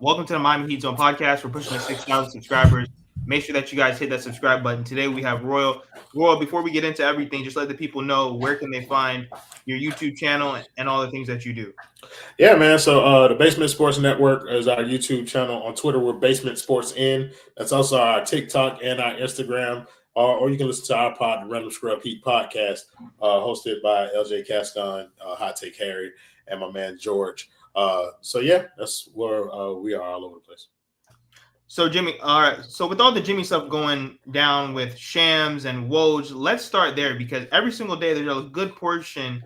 Welcome to the Miami Heat Zone podcast. We're pushing to 6,000 subscribers. Make sure that you guys hit that subscribe button. Today we have Royal. Royal, before we get into everything, just let the people know where can they find your YouTube channel and all the things that you do. Yeah, man. So the Basement Sports Network is our YouTube channel. On Twitter, we're Basement Sports In. That's also our TikTok and our Instagram. Or you can listen to our pod, the Random Scrub Heat podcast, hosted by LJ Cascon, Hot Take Harry, and my man George. So yeah, that's where we are all over the place. So Jimmy, all right. So with all the Jimmy stuff going down with Shams and Woj, let's start there because every single day there's a good portion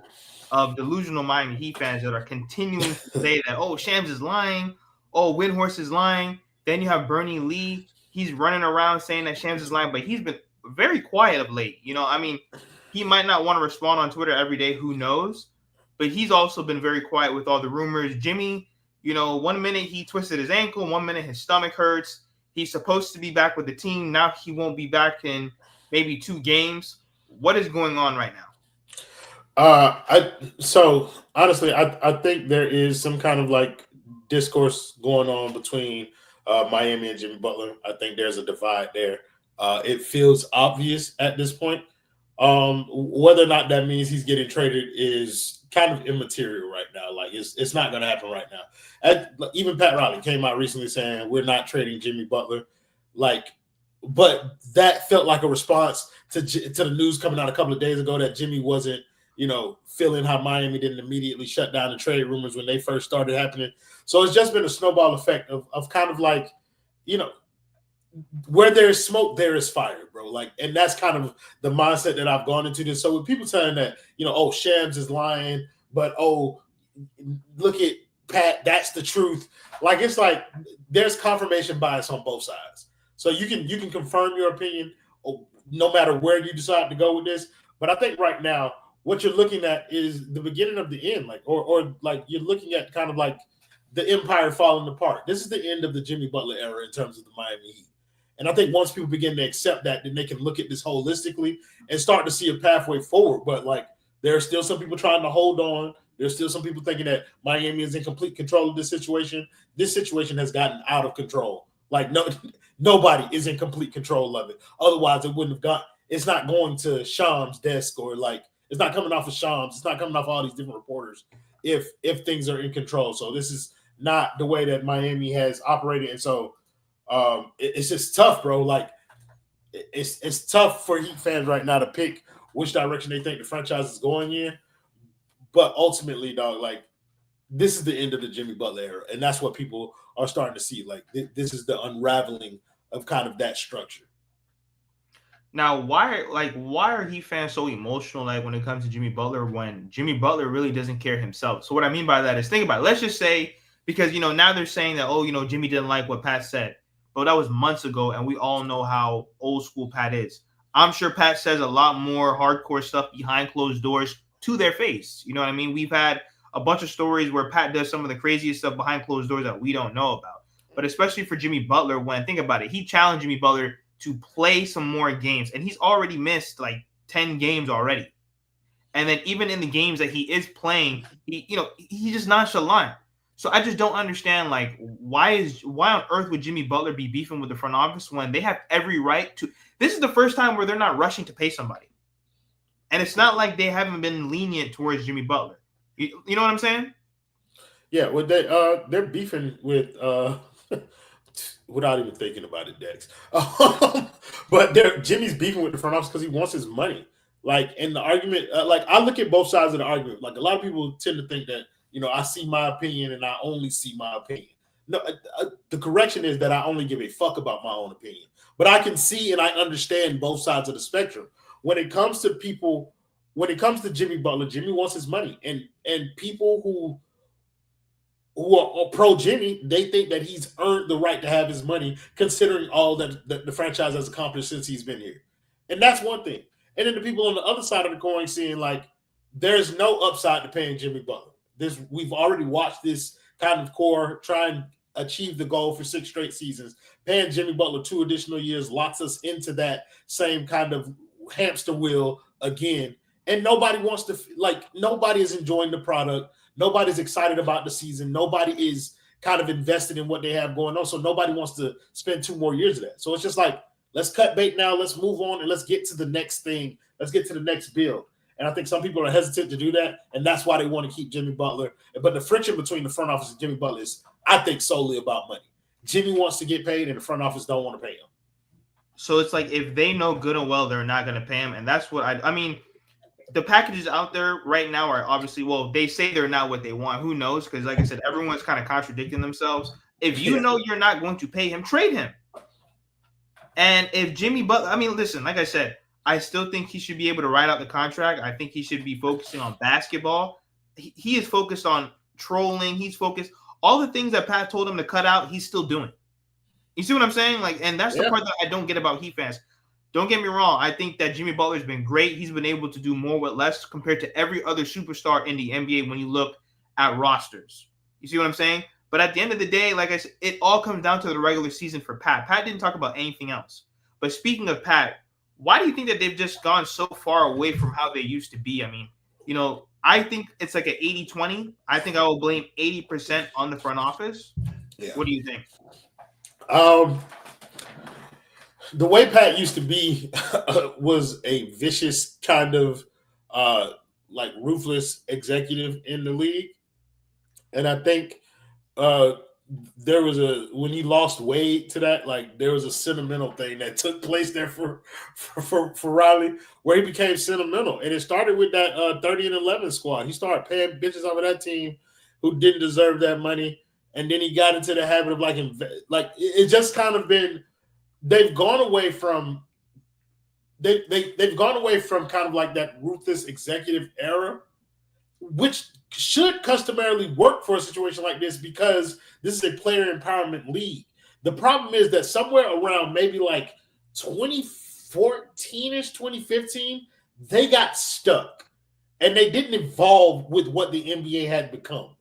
of delusional Miami Heat fans that are continuing to say that, oh, Shams is lying, oh, Windhorst is lying. Then you have Bernie Lee. He's running around saying that Shams is lying, but he's been very quiet of late. He might not want to respond on Twitter every day. Who knows? But he's also been very quiet with all the rumors. Jimmy, 1 minute he twisted his ankle, 1 minute his stomach hurts. He's supposed to be back with the team. Now he won't be back in maybe 2 games. What is going on right now? I think there is some kind of like discourse going on between Miami and Jimmy Butler. I think there's a divide there. It feels obvious at this point. Whether or not that means he's getting traded is kind of immaterial right now. Like it's not going to happen right now. Even Pat Riley came out recently saying we're not trading Jimmy Butler. But that felt like a response to the news coming out a couple of days ago that Jimmy wasn't, feeling how Miami didn't immediately shut down the trade rumors when they first started happening. So it's just been a snowball effect of kind of like, where there's smoke, there is fire, bro. Like, and that's kind of the mindset that I've gone into this. So with people saying that, oh, Shams is lying, but look at Pat, that's the truth. Like, it's like there's confirmation bias on both sides. So you can confirm your opinion no matter where you decide to go with this. But I think right now, what you're looking at is the beginning of the end, like, or like you're looking at kind of like the empire falling apart. This is the end of the Jimmy Butler era in terms of the Miami Heat. And I think once people begin to accept that, then they can look at this holistically and start to see a pathway forward. But like, there are still some people trying to hold on. There's still some people thinking that Miami is in complete control of this situation. This situation has gotten out of control. Like, nobody is in complete control of it. Otherwise, it wouldn't have gone. It's not going to Shams' desk or like it's not coming off of Shams. It's not coming off all these different reporters if things are in control. So this is not the way that Miami has operated. And so it's just tough, bro. Like it's tough for Heat fans right now to pick which direction they think the franchise is going in. But ultimately, dog, like this is the end of the Jimmy Butler era, and that's what people are starting to see. Like this is the unraveling of kind of that structure. Now, why are Heat fans so emotional like when it comes to Jimmy Butler when Jimmy Butler really doesn't care himself? So what I mean by that is think about it. Let's just say because now they're saying that Jimmy didn't like what Pat said, but that was months ago, and we all know how old school Pat is. I'm sure Pat says a lot more hardcore stuff behind closed doors to their face. You know what I mean? We've had a bunch of stories where Pat does some of the craziest stuff behind closed doors that we don't know about. But especially for Jimmy Butler, when think about it, he challenged Jimmy Butler to play some more games, and he's already missed like 10 games already. And then even in the games that he is playing, he's just nonchalant. So I just don't understand like why on earth would Jimmy Butler be beefing with the front office when they have every right to. This is the first time where they're not rushing to pay somebody. And it's not like they haven't been lenient towards Jimmy Butler. You know what I'm saying? Yeah, well, they're beefing with without even thinking about it, Dex. But Jimmy's beefing with the front office because he wants his money. Like, in the argument, like I look at both sides of the argument. Like a lot of people tend to think that I see my opinion and I only see my opinion. No, the correction is that I only give a fuck about my own opinion. But I can see and I understand both sides of the spectrum. When it comes to people, when it comes to Jimmy Butler, Jimmy wants his money, and people who are pro Jimmy, they think that he's earned the right to have his money, considering all that the franchise has accomplished since he's been here. And that's one thing. And then the people on the other side of the coin seeing like there's no upside to paying Jimmy Butler. We've already watched this kind of core try and achieve the goal for 6 straight seasons. Paying Jimmy Butler 2 additional years locks us into that same kind of hamster wheel again. And nobody wants to, like, nobody is enjoying the product. Nobody's excited about the season. Nobody is kind of invested in what they have going on. So nobody wants to spend 2 more years of that. So it's just like, let's cut bait now. Let's move on and let's get to the next thing. Let's get to the next build. And I think some people are hesitant to do that, and that's why they want to keep Jimmy Butler. But the friction between the front office and Jimmy Butler is, I think, solely about money. Jimmy wants to get paid, and the front office don't want to pay him. So it's like if they know good and well they're not going to pay him, and that's what I mean. The packages out there right now are obviously, well, they say they're not what they want. Who knows? Because like I said, everyone's kind of contradicting themselves. If you know you're not going to pay him, trade him. And if Jimmy Butler, I mean, listen, like I said, I still think he should be able to ride out the contract. I think he should be focusing on basketball. He is focused on trolling. He's focused. All the things that Pat told him to cut out, he's still doing. You see what I'm saying? Like, and that's the part that I don't get about Heat fans. Don't get me wrong. I think that Jimmy Butler's been great. He's been able to do more with less compared to every other superstar in the NBA when you look at rosters. You see what I'm saying? But at the end of the day, like I said, it all comes down to the regular season for Pat. Pat didn't talk about anything else. But speaking of Pat, why do you think that they've just gone so far away from how they used to be? I mean, I think it's like an 80-20. I think I will blame 80% on the front office. Yeah. What do you think? The way Pat used to be was a vicious kind of like ruthless executive in the league. And I think there was when he lost Wade to that, like there was a sentimental thing that took place there for Riley, where he became sentimental. And it started with that 30-11 squad. He started paying bitches over that team who didn't deserve that money. And then he got into the habit of it just kind of been, they've gone away from they've gone away from kind of like that ruthless executive era, which should customarily work for a situation like this because this is a player empowerment league. The problem is that somewhere around maybe like 2014-ish, 2015, they got stuck and they didn't evolve with what the NBA had become.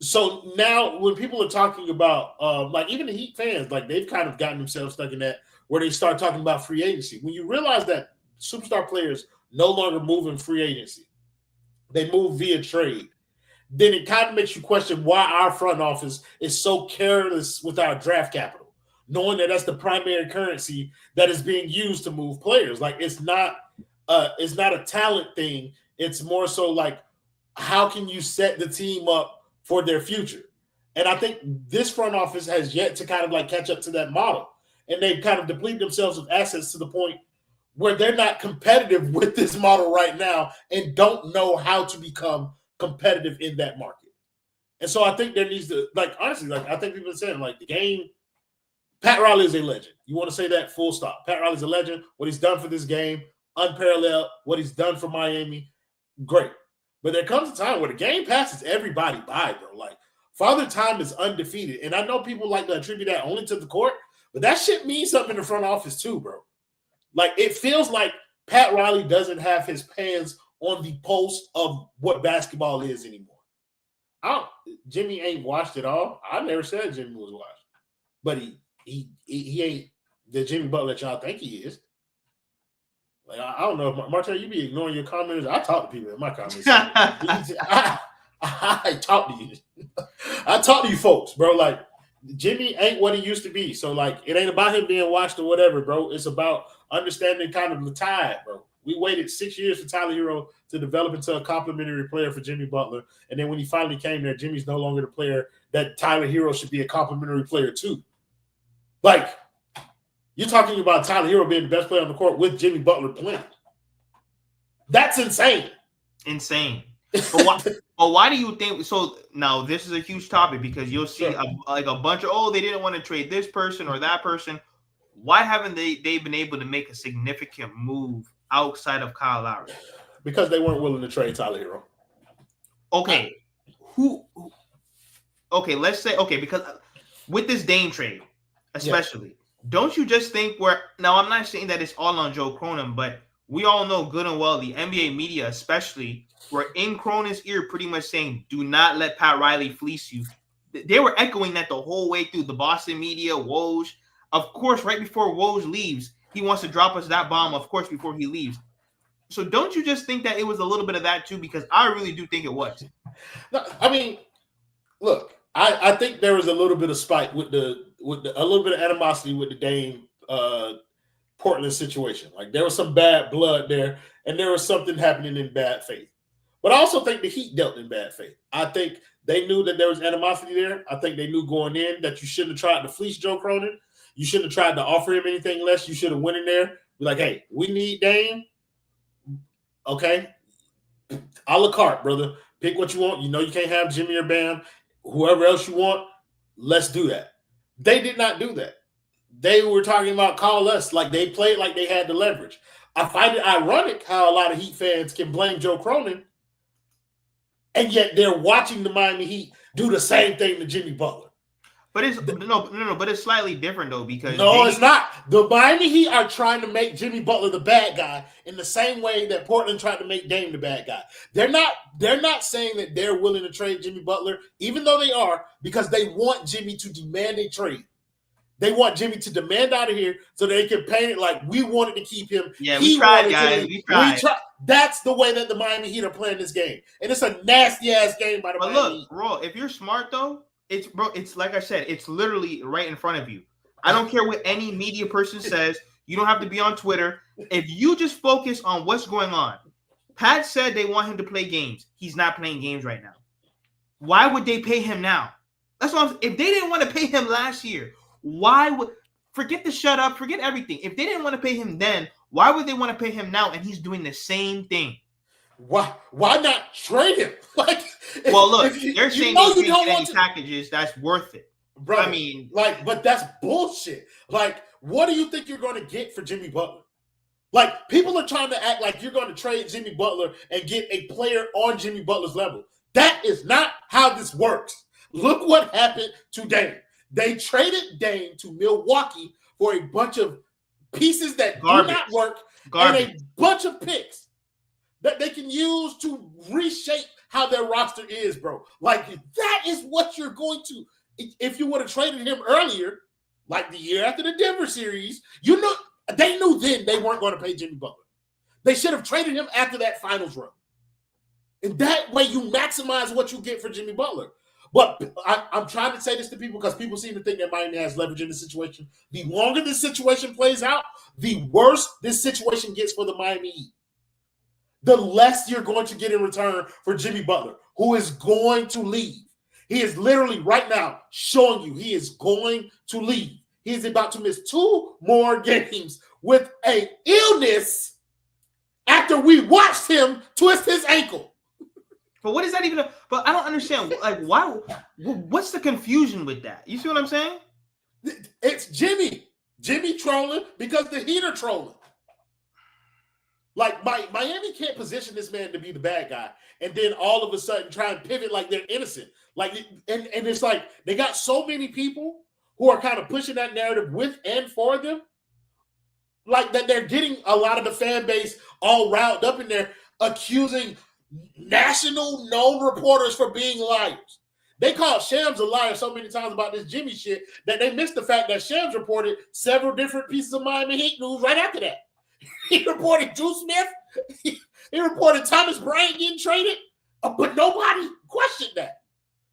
So now when people are talking about like even the Heat fans, like they've kind of gotten themselves stuck in that where they start talking about free agency. When you realize that superstar players no longer move in free agency, they move via trade, then it kind of makes you question why our front office is so careless with our draft capital, knowing that that's the primary currency that is being used to move players. Like it's not a talent thing. It's more so like, how can you set the team up for their future? And I think this front office has yet to kind of like catch up to that model. And they've kind of depleted themselves of assets to the point where they're not competitive with this model right now and don't know how to become competitive in that market. And so I think there needs to, like, honestly, like I think people are saying, like, the game, Pat Riley is a legend. You want to say that, full stop. Pat Riley's a legend. What he's done for this game, unparalleled. What he's done for Miami, great. But there comes a time where the game passes everybody by, bro. Like, Father Time is undefeated. And I know people like to attribute that only to the court, but that shit means something in the front office too, bro. Like, it feels like Pat Riley doesn't have his hands on the pulse of what basketball is anymore. Jimmy ain't watched it all. I never said Jimmy was watched. But he ain't the Jimmy Butler that y'all think he is. Like, I don't know if Martel, you be ignoring your comments. I talk to people in my comments. I talk to you. I talk to you folks, bro. Like, Jimmy ain't what he used to be. So, like, it ain't about him being watched or whatever, bro. It's about understanding kind of the tide, bro. We waited 6 years for Tyler Hero to develop into a complimentary player for Jimmy Butler. And then when he finally came there, Jimmy's no longer the player that Tyler Hero should be a complimentary player to. Like, you're talking about Tyler Hero being the best player on the court with Jimmy Butler playing. That's insane. Insane. But why do you think so? Now this is a huge topic because you'll see a bunch of they didn't want to trade this person or that person. Why haven't they been able to make a significant move outside of Kyle Lowry? Because they weren't willing to trade Tyler Hero. Okay, Okay, let's say because with this Dame trade, especially, don't you just think now I'm not saying that it's all on Joe Cronin, but we all know good and well the NBA media, especially, were in Cronin's ear pretty much saying, do not let Pat Riley fleece you. They were echoing that the whole way through the Boston media, Woj. Of course, right before Woj leaves, he wants to drop us that bomb, of course, before he leaves. So don't you just think that it was a little bit of that too? Because I really do think it was. No, I mean, look, I think there was a little bit of spite with a little bit of animosity with the Dame Portland situation. Like there was some bad blood there, and there was something happening in bad faith. But I also think the Heat dealt in bad faith. I think they knew that there was animosity there. I think they knew going in that you shouldn't have tried to fleece Joe Cronin. You shouldn't have tried to offer him anything less. You should have went in there, be like, hey, we need Dame. Okay. A la carte, brother. Pick what you want. You know you can't have Jimmy or Bam. Whoever else you want, let's do that. They did not do that. They were talking about call us, like they played like they had the leverage. I find it ironic how a lot of Heat fans can blame Joe Cronin, and yet they're watching the Miami Heat do the same thing to Jimmy Butler. But it's no, but it's slightly different though because it's not. The Miami Heat are trying to make Jimmy Butler the bad guy in the same way that Portland tried to make Dame the bad guy. They're not saying that they're willing to trade Jimmy Butler, even though they are, because they want Jimmy to demand a trade. They want Jimmy to demand out of here so they can paint it like we wanted to keep him. Yeah, we tried, guys. We tried. That's the way that the Miami Heat are playing this game, and it's a nasty ass game by the Miami Heat. Look, bro, if you're smart though. It's like I said, it's literally right in front of you. I don't care what any media person says. You don't have to be on Twitter. If you just focus on what's going on. Pat said they want him to play games. He's not playing games right now. Why would they pay him now? That's what if they didn't want to pay him last year, why would forget the shut up, forget everything. If they didn't want to pay him then, why would they want to pay him now and he's doing the same thing? Why not trade him? Well, look, they're saying they can't get any packages that's worth it. Bro, I mean, but that's bullshit. Like, what do you think you're going to get for Jimmy Butler? Like, people are trying to act like you're going to trade Jimmy Butler and get a player on Jimmy Butler's level. That is not how this works. Look what happened to Dame. They traded Dame to Milwaukee for a bunch of pieces that do not work and a bunch of picks that they can use to reshape how their roster is, bro. Like, that is what you're going to, if you would have traded him earlier, like the year after the Denver series, they knew then they weren't going to pay Jimmy Butler. They should have traded him after that finals run. And that way you maximize what you get for Jimmy Butler. But I'm trying to say this to people because people seem to think that Miami has leverage in this situation. The longer this situation plays out, the worse this situation gets for the Miami Heat. The less you're going to get in return for Jimmy Butler, who is going to leave. He is literally right now showing you he is going to leave. He is about to miss 2 more games with an illness after we watched him twist his ankle. But what is that even? But I don't understand. Like, why? What's the confusion with that? You see what I'm saying? It's Jimmy. Jimmy trolling because the Heat are trolling. Like, Miami can't position this man to be the bad guy and then all of a sudden try and pivot like they're innocent. Like, and it's like they got so many people who are kind of pushing that narrative with and for them, like that they're getting a lot of the fan base all riled up in there, accusing national known reporters for being liars. They called Shams a liar so many times about this Jimmy shit that they missed the fact that Shams reported several different pieces of Miami Heat news right after that. He reported Drew Smith. He reported Thomas Bryant getting traded, but nobody questioned that.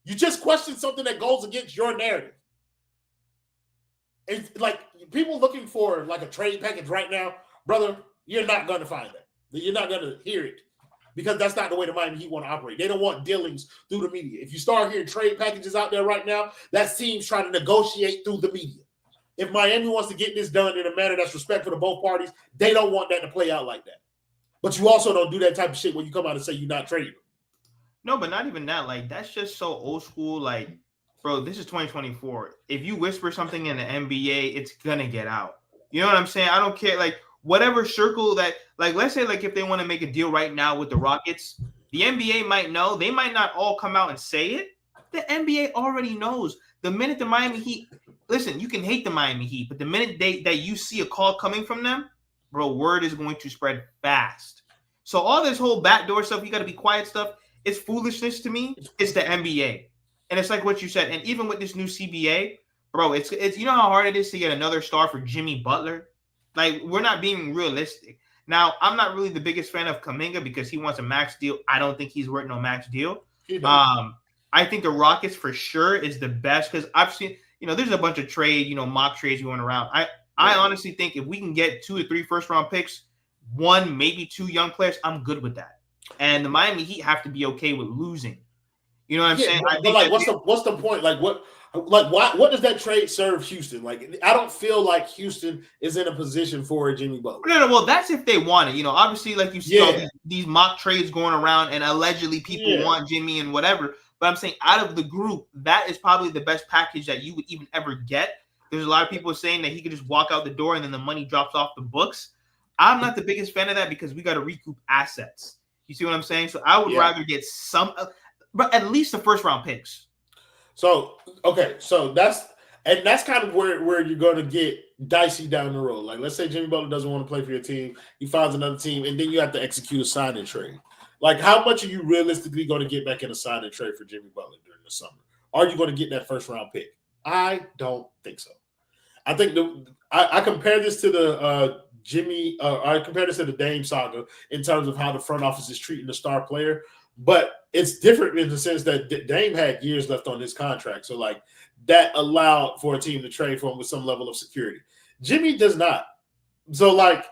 You just question something that goes against your narrative. It's like people looking for like a trade package right now, brother. You're not going to find that. You're not going to hear it because that's not the way the Miami Heat want to operate. They don't want dealings through the media. If you start hearing trade packages out there right now, that team's trying to negotiate through the media. If Miami wants to get this done in a manner that's respectful to both parties, they don't want that to play out like that. But you also don't do that type of shit when you come out and say you're not trading. No, but not even that. Like, that's just so old school. Like, bro, this is 2024. If you whisper something in the NBA, it's gonna get out. You know what I'm saying? I don't care. Like, whatever circle that, like, let's say, like, if they want to make a deal right now with the Rockets, the NBA might know. They might not all come out and say it. The NBA already knows. The minute the Miami Heat, listen, you can hate the Miami Heat, but the minute that you see a call coming from them, bro, word is going to spread fast. So all this whole backdoor stuff, you got to be quiet stuff, it's foolishness to me. It's the NBA. And it's like what you said. And even with this new CBA, bro, it's you know how hard it is to get another star for Jimmy Butler? Like, we're not being realistic. Now, I'm not really the biggest fan of Kuminga because he wants a max deal. I don't think he's worth no max deal. I think the Rockets for sure is the best because I've seen, there's a bunch of mock trades going around. I honestly think if we can get 2 to 3 first round picks, 1, maybe 2 young players, I'm good with that. And the Miami Heat have to be okay with losing. You know what I'm saying? But like, what's the point? Like, what does that trade serve Houston? Like, I don't feel like Houston is in a position for a Jimmy Butler. No, well, that's if they want it. Obviously, like you see all these mock trades going around, and allegedly people want Jimmy and whatever. But I'm saying out of the group, that is probably the best package that you would even ever get. There's a lot of people saying that he could just walk out the door and then the money drops off the books. I'm not the biggest fan of that because we got to recoup assets. You see what I'm saying? So I would rather get some, but at least the first round picks. So, okay. So that's kind of where you're going to get dicey down the road. Like, let's say Jimmy Butler doesn't want to play for your team. He finds another team, and then you have to execute a sign and trade. Like, how much are you realistically going to get back in a sign and trade for Jimmy Butler during the summer? Are you going to get that first round pick? I don't think so. I think I compare this to the I compare this to the Dame saga in terms of how the front office is treating the star player, but it's different in the sense that Dame had years left on his contract, so like that allowed for a team to trade for him with some level of security. Jimmy does not. So like,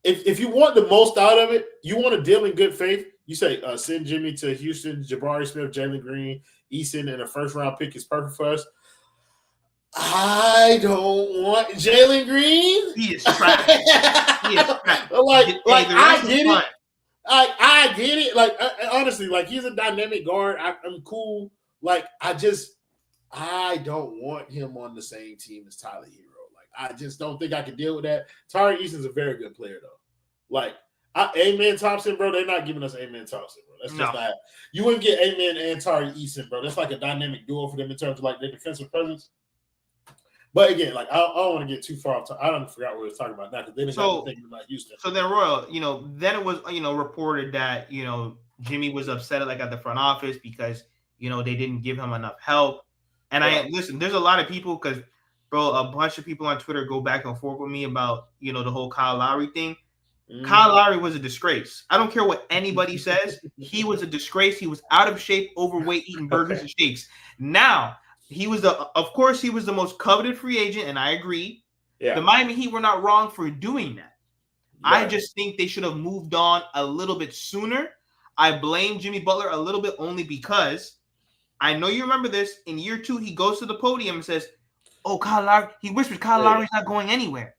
if you want the most out of it, you want to deal in good faith. You say send Jimmy to Houston, Jabari Smith, Jalen Green, Eason, and a first round pick is perfect for us. I don't want Jalen Green. He is trash. Like I get it. I get it. Like honestly, like he's a dynamic guard. I'm cool. Like I don't want him on the same team as Tyler Hero. Like I just don't think I can deal with that. Tari Eason's a very good player though. Like Amen Thompson, bro. They're not giving us Amen Thompson, bro. That's just not. You wouldn't get Amen and Tari Eason, bro. That's like a dynamic duo for them in terms of like their defensive presence. But again, like I don't want to get too far off. I don't forgot what we were talking about now because they didn't have to think about Houston. So then, Royal, then it was reported that Jimmy was upset at the front office because they didn't give him enough help. And listen, there's a lot of people because bro, a bunch of people on Twitter go back and forth with me about the whole Kyle Lowry thing. Kyle Lowry was a disgrace. I don't care what anybody says. He was a disgrace. He was out of shape, overweight, eating burgers and shakes. Now. Of course, he was the most coveted free agent, and I agree. Yeah. The Miami Heat were not wrong for doing that. Right. I just think they should have moved on a little bit sooner. I blame Jimmy Butler a little bit only because I know you remember this. In year 2, he goes to the podium and says, "Oh, Kyle Lowry." He whispers, "Kyle Lowry's not going anywhere."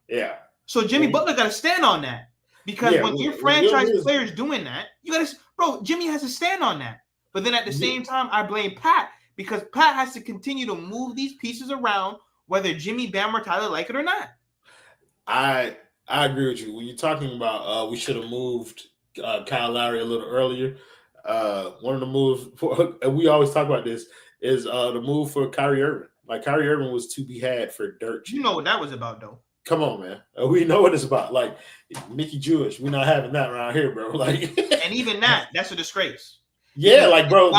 Yeah. So Jimmy Butler got to stand on that because when your franchise player is doing that, you got to, bro. Jimmy has to stand on that. But then at the same time, I blame Pat. Because Pat has to continue to move these pieces around, whether Jimmy, Bam, or Tyler like it or not. I agree with you. When you're talking about we should have moved Kyle Lowry a little earlier, one of the moves, and we always talk about this, is the move for Kyrie Irving. Like, Kyrie Irving was to be had for dirt. You know what that was about, though. Come on, man. We know what it's about. Like, Mickey Jewish, we're not having that around here, bro. Like, and even that's a disgrace. Yeah, like bro,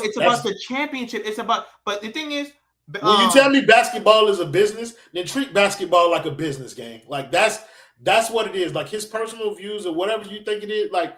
it's about the championship. It's about, but the thing is, when you tell me basketball is a business, then treat basketball like a business game. Like that's what it is. Like his personal views or whatever you think it is. Like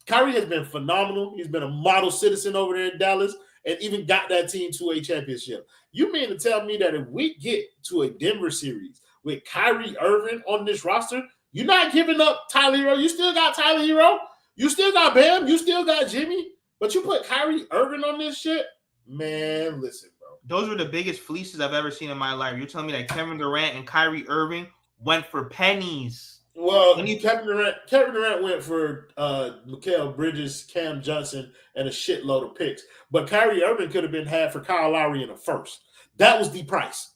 Kyrie has been phenomenal. He's been a model citizen over there in Dallas, and even got that team to a championship. You mean to tell me that if we get to a Denver series with Kyrie Irving on this roster, you're not giving up Tyler Hero? You still got Tyler Hero. You still got Bam. You still got Jimmy. But you put Kyrie Irving on this shit? Man, listen, bro. Those were the biggest fleeces I've ever seen in my life. You're telling me that Kevin Durant and Kyrie Irving went for pennies. Well, Kevin Durant went for Mikal Bridges, Cam Johnson, and a shitload of picks. But Kyrie Irving could have been had for Kyle Lowry in a first. That was the price.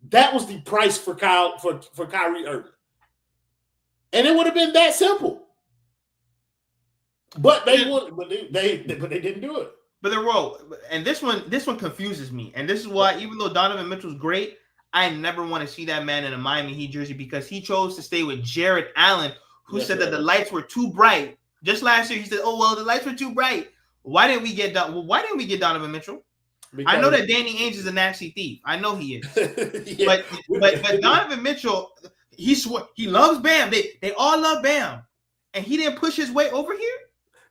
That was the price for Kyrie Irving. And it would have been that simple. But they didn't do it. But they're wrong. And this one confuses me. And this is why, even though Donovan Mitchell's great, I never want to see that man in a Miami Heat jersey because he chose to stay with Jarrett Allen, who said that the lights were too bright. Just last year, he said, "Oh well, the lights were too bright." Why didn't we get Donovan Mitchell? Because I know that Danny Ainge is a nasty thief. I know he is. Yeah. But Donovan Mitchell, he loves Bam. They all love Bam, and he didn't push his way over here.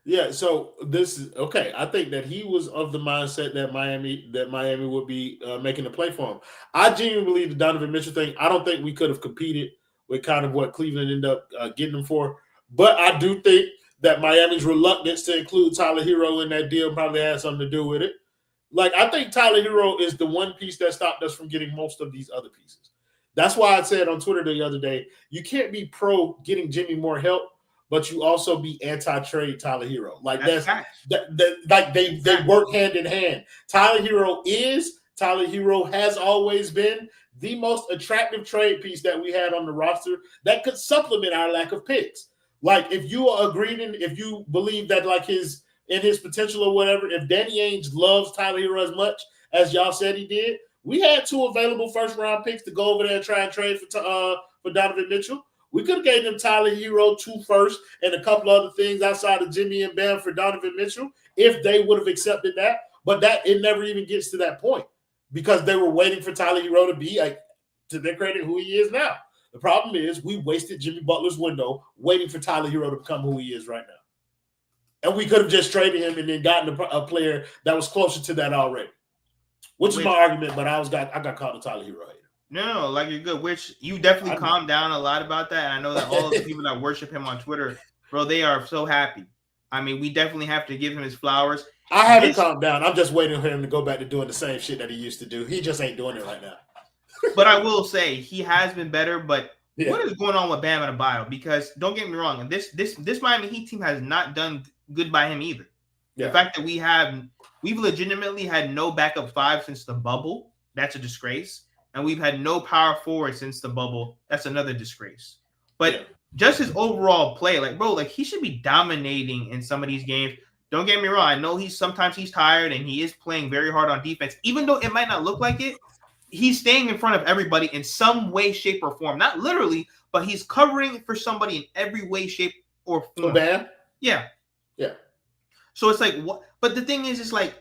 Yeah, so this is okay. I think that he was of the mindset that Miami would be making a play for him. I genuinely believe the Donovan Mitchell thing. I don't think we could have competed with kind of what Cleveland ended up getting him for, but I do think that Miami's reluctance to include Tyler Hero in that deal probably had something to do with it. Like I think Tyler Hero is the one piece that stopped us from getting most of these other pieces. That's why I said on Twitter the other day, you can't be pro getting Jimmy more help, but you also be anti-trade Tyler Hero. Like That's facts. like they work hand in hand. Tyler Hero has always been the most attractive trade piece that we had on the roster that could supplement our lack of picks. Like if you are agreeing, if you believe that like his potential or whatever, if Danny Ainge loves Tyler Hero as much as y'all said he did, we had 2 available first round picks to go over there and try and trade for Donovan Mitchell. We could have gave them Tyler Hero 2 first and a couple other things outside of Jimmy and Bam for Donovan Mitchell if they would have accepted that. But that it never even gets to that point because they were waiting for Tyler Hero to be, like, to their credit, who he is now. The problem is we wasted Jimmy Butler's window waiting for Tyler Hero to become who he is right now. And we could have just traded him and then gotten a player that was closer to that already. Which is my argument, but I got caught a Tyler Hero hater. No, like you're good. Which you definitely calmed down a lot about that. And I know that all of the people that worship him on Twitter, bro, they are so happy. I mean, we definitely have to give him his flowers. I haven't calmed down. I'm just waiting for him to go back to doing the same shit that he used to do. He just ain't doing it right now. But I will say he has been better. But what is going on with Bam Adebayo? Because don't get me wrong, and this Miami Heat team has not done good by him either. Yeah. The fact that we've legitimately had no backup 5 since the bubble, that's a disgrace. And we've had no power forward since the bubble. That's another disgrace. But just his overall play, like, bro, like he should be dominating in some of these games. Don't get me wrong. I know sometimes he's tired and he is playing very hard on defense. Even though it might not look like it, he's staying in front of everybody in some way, shape, or form. Not literally, but he's covering for somebody in every way, shape, or form. Oh, Bam? Yeah. Yeah. So it's like, what? But the thing is, it's like,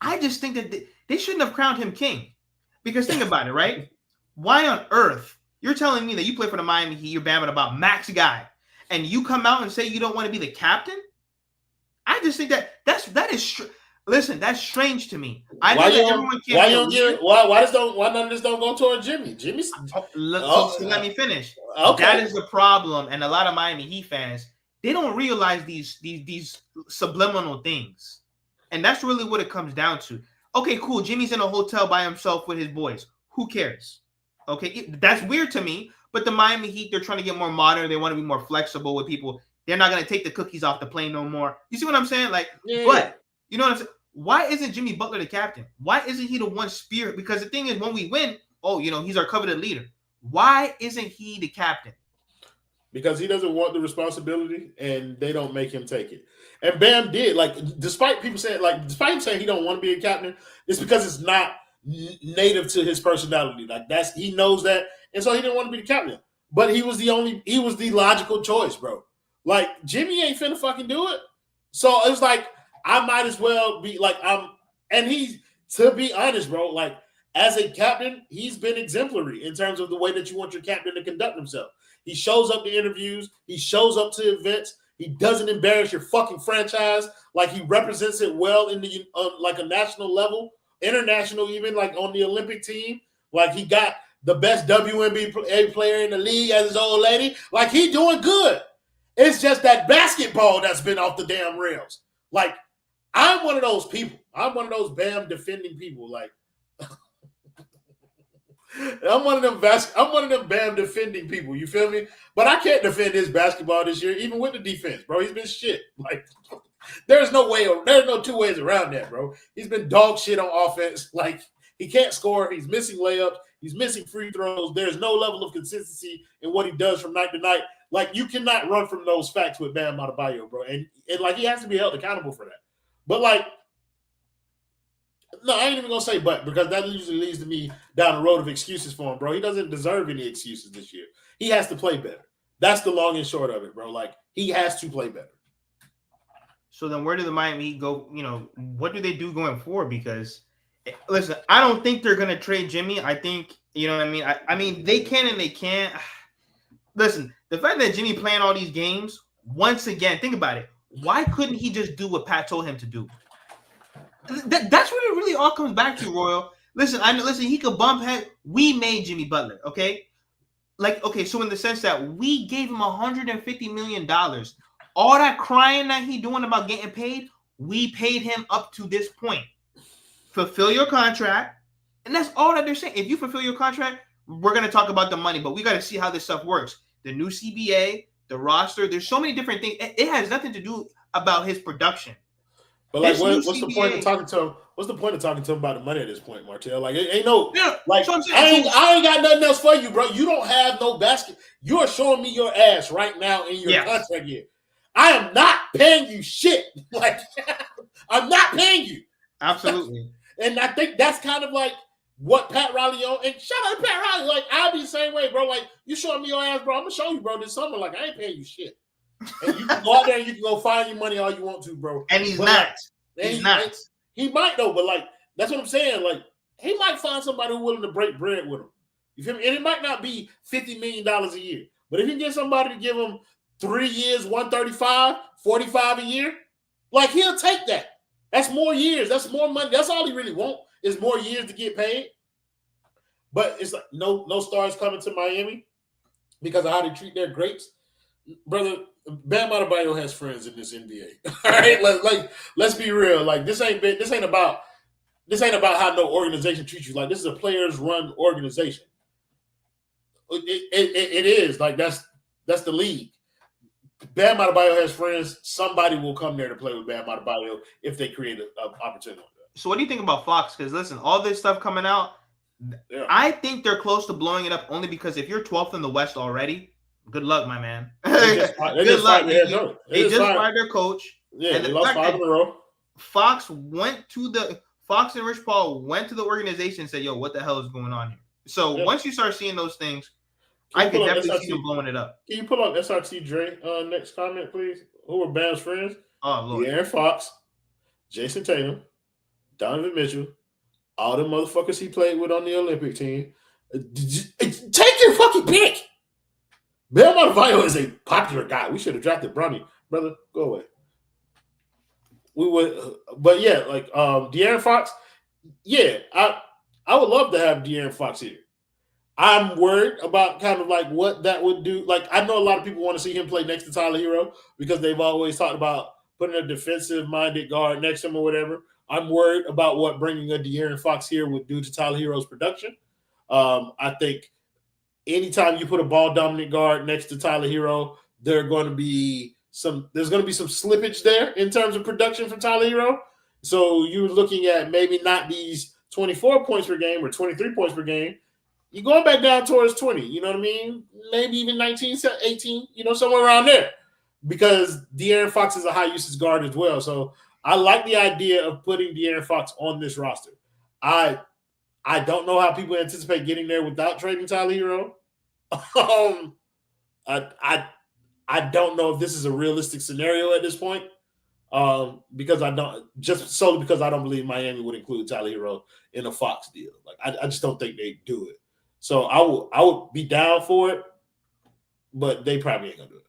I just think that they shouldn't have crowned him king. Because think about it, right? Why on earth you're telling me that you play for the Miami Heat, you're bamming about max guy, and you come out and say you don't want to be the captain? I just think that is listen, that's strange to me. I know that everyone can't. Why none of this don't go toward Jimmy? Jimmy's. Let me finish. Okay. That is the problem, and a lot of Miami Heat fans, they don't realize these subliminal things, and that's really what it comes down to. Okay, cool. Jimmy's in a hotel by himself with his boys. Who cares? Okay, that's weird to me. But the Miami Heat, they're trying to get more modern. They want to be more flexible with people. They're not going to take the cookies off the plane no more. You see what I'm saying? Like, but you know what I'm saying? Why isn't Jimmy Butler the captain? Why isn't he the one spirit? Because the thing is, when we win, he's our coveted leader. Why isn't he the captain? Because he doesn't want the responsibility, and they don't make him take it. And Bam did. Like, despite him saying he don't want to be a captain, it's because it's not native to his personality. Like he knows that, and so he didn't want to be the captain. But he was the logical choice, bro. Like Jimmy ain't finna fucking do it. So it was like I might as well be like to be honest, bro, like as a captain, he's been exemplary in terms of the way that you want your captain to conduct himself. He shows up to interviews. He shows up to events. He doesn't embarrass your fucking franchise. Like he represents it well in the like a national level, international, even like on the Olympic team. Like he got the best WNBA player in the league as his old lady. Like he doing good. It's just that basketball that's been off the damn rails. Like I'm one of those people. I'm one of those Bam defending people. Like I'm one of them Bam defending people. You feel me? But I can't defend his basketball this year, even with the defense, bro. He's been shit. Like there's no 2 ways around that, bro. He's been dog shit on offense. Like he can't score. He's missing layups. He's missing free throws. There's no level of consistency in what he does from night to night. Like you cannot run from those facts with Bam Adebayo, bro. And like he has to be held accountable for that. But like, no, I ain't even gonna say but, because that usually leads to me down the road of excuses for him, bro. He doesn't deserve any excuses this year. He has to play better. That's the long and short of it, bro. Like he has to play better. So then where do the Miami Heat go? What do they do going forward? Because listen, I don't think they're gonna trade Jimmy. I think, you know what I mean? I mean they can and they can't. Listen, the fact that Jimmy playing all these games, once again, think about it. why couldn't he just do what Pat told him to do? That's what it really all comes back to, Royal. Listen, he could bump head. We made Jimmy Butler, okay? So in the sense that we gave him $150 million, all that crying that he doing about getting paid, we paid him up to this point. Fulfill your contract, and that's all that they're saying. If you fulfill your contract, we're gonna talk about the money, but we got to see how this stuff works. The new CBA, the roster, there's so many different things. It has nothing to do about his production. But like, what's the point of talking to him? What's the point of talking to him about the money at this point, Martell? Like, it ain't no like. So I ain't got nothing else for you, bro. You don't have no basket. You are showing me your ass right now in your contract year. I am not paying you shit. Like, I'm not paying you. Absolutely. And I think that's kind of like what Pat Riley on. And shout out to Pat Riley. Like, I'll be the same way, bro. Like, you showing me your ass, bro. I'm gonna show you, bro, this summer. Like, I ain't paying you shit. And you can go out there and you can go find your money all you want to, bro. And he's not. He's not. He might though, but like that's what I'm saying. Like he might find somebody who's willing to break bread with him. You feel me? And it might not be $50 million a year, but if you get somebody to give him 3 years, 135, 45 a year, like he'll take that. That's more years. That's more money. That's all he really wants is more years to get paid. But it's like no stars coming to Miami because of how they treat their grapes, brother. Bam Adebayo has friends in this NBA. All right, let's be real. Like this ain't about how no organization treats you. Like this is a players-run organization. It is like that's the league. Bam Adebayo has friends. Somebody will come there to play with Bam Adebayo if they create an opportunity. So what do you think about Fox? Because listen, all this stuff coming out, I think they're close to blowing it up. Only because if you're 12th in the West already. Good luck, my man. Good luck. They just fired their coach. Yeah, and they lost 5 in a row. Fox and Rich Paul went to the organization and said, "Yo, what the hell is going on here?" So once you start seeing those things, I can definitely see them blowing it up. Can you pull up SRT Dre next comment, please? Who were Bam's friends? Oh, Lord. De'Aaron Fox, Jason Tatum, Donovan Mitchell, all the motherfuckers he played with on the Olympic team. Take your fucking pick. Bam Adebayo is a popular guy. We should have drafted Bronny. Brother, go away. We would, but yeah, like De'Aaron Fox, yeah, I would love to have De'Aaron Fox here. I'm worried about kind of like what that would do. Like, I know a lot of people want to see him play next to Tyler Hero because they've always talked about putting a defensive-minded guard next to him or whatever. I'm worried about what bringing a De'Aaron Fox here would do to Tyler Hero's production. I think anytime you put a ball dominant guard next to Tyler Hero, there's going to be some slippage there in terms of production from Tyler Hero. So you're looking at maybe not these 24 points per game or 23 points per game. You're going back down towards 20, you know what I mean? Maybe even 19, 18, somewhere around there. Because De'Aaron Fox is a high usage guard as well. So I like the idea of putting De'Aaron Fox on this roster. I don't know how people anticipate getting there without trading Tyler Hero. I don't know if this is a realistic scenario at this point. Because I don't believe Miami would include Tyler Hero in a Fox deal. Like I just don't think they do it. So I would be down for it, but they probably ain't gonna do it.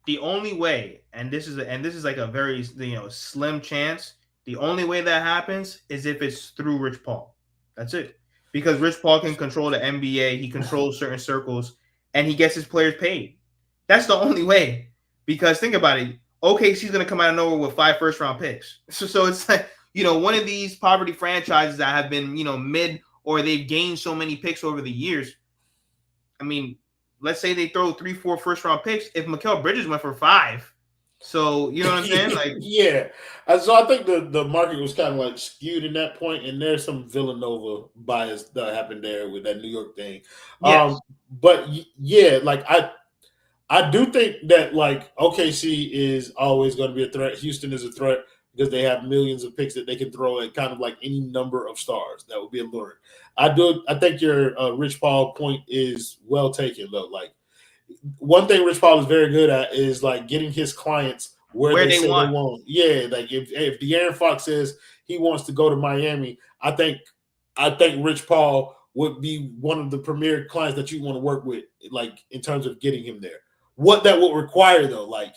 The only way, and this is like a very slim chance. The only way that happens is if it's through Rich Paul. That's it. Because Rich Paul can control the NBA, he controls certain circles, and he gets his players paid. That's the only way. Because think about it. OKC's going to come out of nowhere with 5 first-round picks. So it's like, one of these poverty franchises that have been, mid or they've gained so many picks over the years. I mean, let's say they throw 3-4 first-round picks. If Mikal Bridges went for 5, so you know what I'm saying? Like, yeah. So I think the market was kind of like skewed in that point, and there's some Villanova bias that happened there with that New York thing. Yes. But yeah, like I do think that like OKC is always going to be a threat. Houston is a threat because they have millions of picks that they can throw at kind of like any number of stars. That would be alluring. I think your Rich Paul point is well taken though. Like one thing Rich Paul is very good at is like getting his clients where they say want. They want. Yeah, like if De'Aaron Fox says he wants to go to Miami, I think Rich Paul would be one of the premier clients that you want to work with, like in terms of getting him there. What that would require, though, like,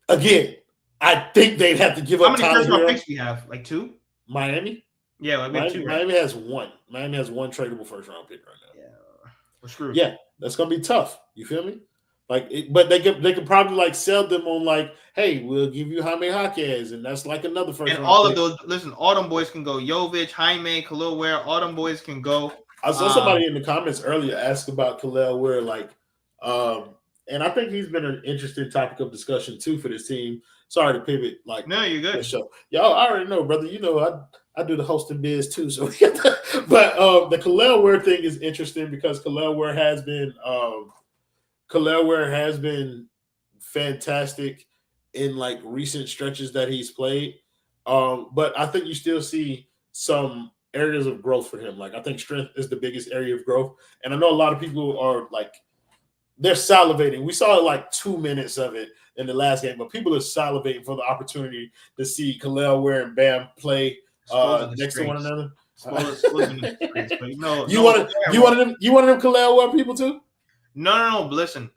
again, I think they'd have to give How up many Tyler first round Hero. picks we have? Like 2? Miami? Yeah, like we have 2, right? Miami has one. Miami has one tradable first round pick right now. Yeah, we're screwed. Yeah, that's gonna be tough. You feel me? Like, but they could probably like sell them on like, hey, we'll give you Jaime Jaquez, and that's like another first And round all pick. of those, listen, all them boys can go. Jovic, Jaime, Khalil Ware, all them boys can go. I saw somebody in the comments earlier ask about Khalil Ware, like, and I think he's been an interesting topic of discussion too for this team. Sorry to pivot, like, no, you're good. Show. Y'all, I already know, brother. You know, I do the hosting biz too. So, but the Khalil Ware thing is interesting because Khalil Ware has been fantastic in like recent stretches that he's played. But I think you still see some areas of growth for him. Like, I think strength is the biggest area of growth. And I know a lot of people are like, they're salivating. We saw like 2 minutes of it in the last game, but people are salivating for the opportunity to see Khalil Ware and Bam play next to one another. You wanted them Khalil Ware people too? No. Listen,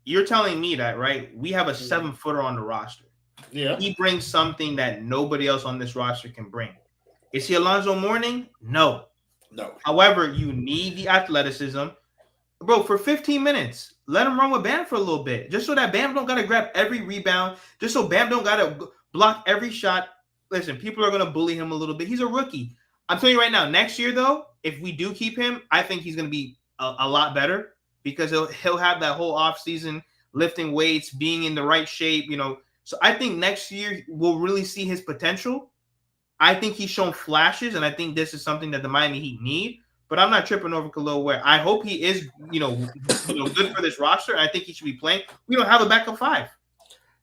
you're telling me that, right? We have a 7-footer on the roster. Yeah. He brings something that nobody else on this roster can bring. Is he Alonzo Mourning? No. However, you need the athleticism. Bro, for 15 minutes, let him run with Bam for a little bit. Just so that Bam don't got to grab every rebound. Just so Bam don't got to block every shot. Listen, people are going to bully him a little bit. He's a rookie. I'm telling you right now, next year, though, if we do keep him, I think he's going to be a lot better because he'll have that whole offseason lifting weights, being in the right shape, you know. So I think next year we'll really see his potential. I think he's shown flashes, and I think this is something that the Miami Heat need. But I'm not tripping over Khalil Ware. I hope he is, good for this roster. I think he should be playing. We don't have a backup 5.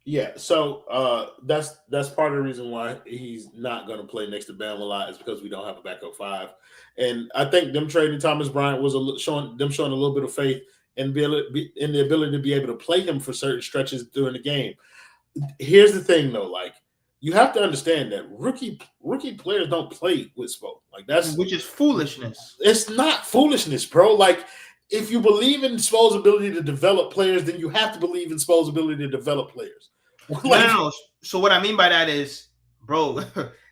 Yeah, so that's part of the reason why he's not going to play next to Bam a lot is because we don't have a backup 5. And I think them trading Thomas Bryant was showing a little bit of faith in the ability to be able to play him for certain stretches during the game. Here's the thing, though, like, you have to understand that rookie players don't play with Spo. Like, which is foolishness. It's not foolishness, bro. Like, if you believe in Spo's ability to develop players, then you have to believe in Spo's ability to develop players. Like, no. So what I mean by that is, bro,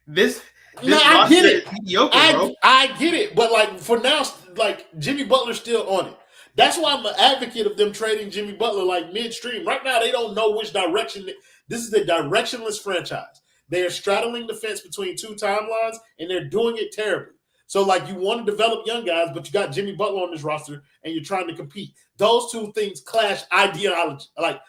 this I get it. Mediocre, bro. I get it, but like for now, like Jimmy Butler's still on it. That's why I'm an advocate of them trading Jimmy Butler like midstream. Right now, they don't know which direction. This is a directionless franchise. They are straddling the fence between 2 timelines, and they're doing it terribly. So, like, you want to develop young guys, but you got Jimmy Butler on this roster, and you're trying to compete. Those two things clash ideology, like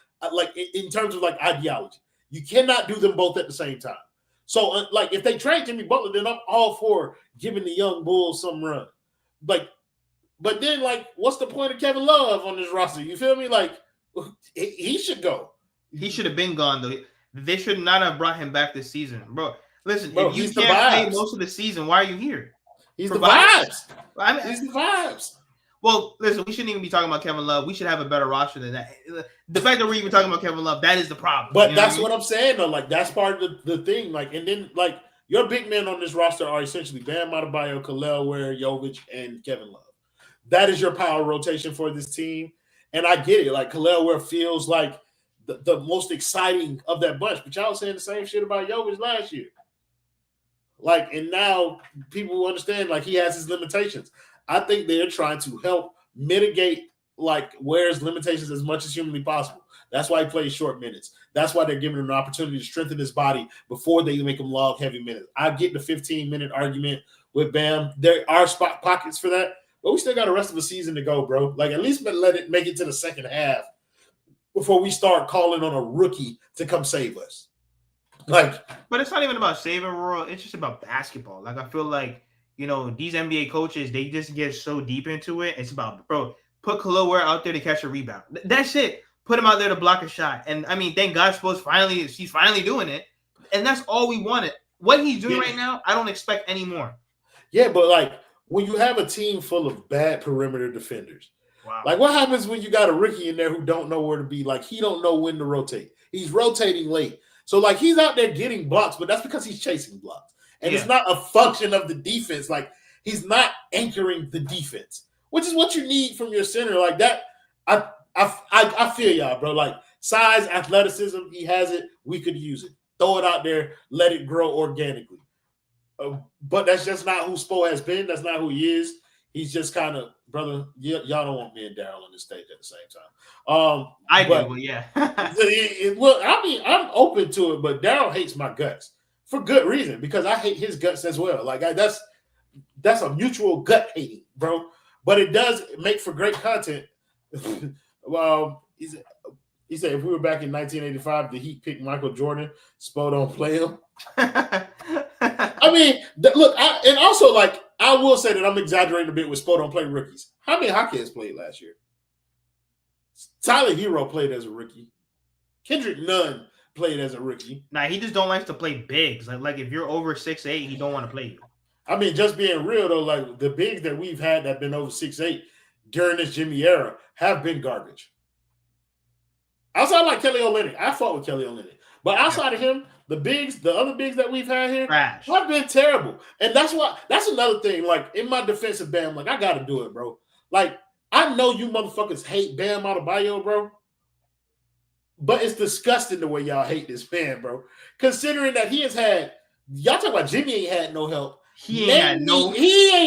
in terms of like ideology. You cannot do them both at the same time. So, like, if they trade Jimmy Butler, then I'm all for giving the young Bulls some run. Like, but then, like, what's the point of Kevin Love on this roster? You feel me? Like, he should go. He should have been gone, though. They should not have brought him back this season. Bro, listen, if you can't play most of the season, why are you here? He's the vibes. I mean, he's the vibes. Well, listen, we shouldn't even be talking about Kevin Love. We should have a better roster than that. The fact that we're even talking about Kevin Love, that is the problem. But that's what I'm saying, though. Like, that's part of the thing. Like, and then, like, your big men on this roster are essentially Bam Adebayo, Khalil Ware, Jovic, and Kevin Love. That is your power rotation for this team. And I get it. Like, Khalil Ware feels like the most exciting of that bunch. But y'all saying the same shit about Jovic last year. Like, and now people understand, like, he has his limitations. I think they're trying to help mitigate, like, Ware's limitations as much as humanly possible. That's why he plays short minutes. That's why they're giving him an opportunity to strengthen his body before they make him log heavy minutes. I get the 15-minute argument with Bam. There are spot pockets for that, but we still got the rest of the season to go, bro. Like, at least let it make it to the second half before we start calling on a rookie to come save us. Like, but it's not even about saving Royal. It's just about basketball. Like, I feel like, you know, these NBA coaches, they just get so deep into it. It's about, bro, put Khalil Ware out there to catch a rebound. That's it. Put him out there to block a shot. And I mean, thank God she's finally doing it. And that's all we wanted. What he's doing right now, I don't expect any more. Yeah, but like, when you have a team full of bad perimeter defenders, wow. Like, what happens when you got a rookie in there who don't know where to be? Like, he don't know when to rotate. He's rotating late. So, like, he's out there getting blocks, but that's because he's chasing blocks. And it's not a function of the defense. Like, he's not anchoring the defense, which is what you need from your center. Like, that, I feel y'all, bro. Like, size, athleticism, he has it. We could use it. throw it out there, let it grow organically. But that's just not who Spo has been. That's not who he is. He's just kind of, brother, y'all don't want me and Daryl on the stage at the same time. I do, but yeah. Well, I mean, I'm open to it, but Daryl hates my guts for good reason, because I hate his guts as well. Like that's a mutual gut hating, bro. But it does make for great content. Well, he said if we were back in 1985, the Heat picked Michael Jordan, Spo don't play him. I mean, look, and also, like, I will say that I'm exaggerating a bit with Spo don't play rookies. How many Hawkins played last year? Tyler Hero played as a rookie. Kendrick Nunn played as a rookie. Nah, he just don't like to play bigs. Like if you're over 6'8", he don't want to play you. I mean, just being real though, like the bigs that we've had that have been over 6'8" during this Jimmy era have been garbage. Outside like Kelly Olynyk, I fought with Kelly Olynyk, but outside of him, the other bigs that we've had here have been terrible. And that's another thing. Like in my defense of Bam, like I got to do it, bro. Like I know you motherfuckers hate Bam Adebayo, bro. But it's disgusting the way y'all hate this man, bro. Considering that he has had, y'all talk about Jimmy ain't had no help. He ain't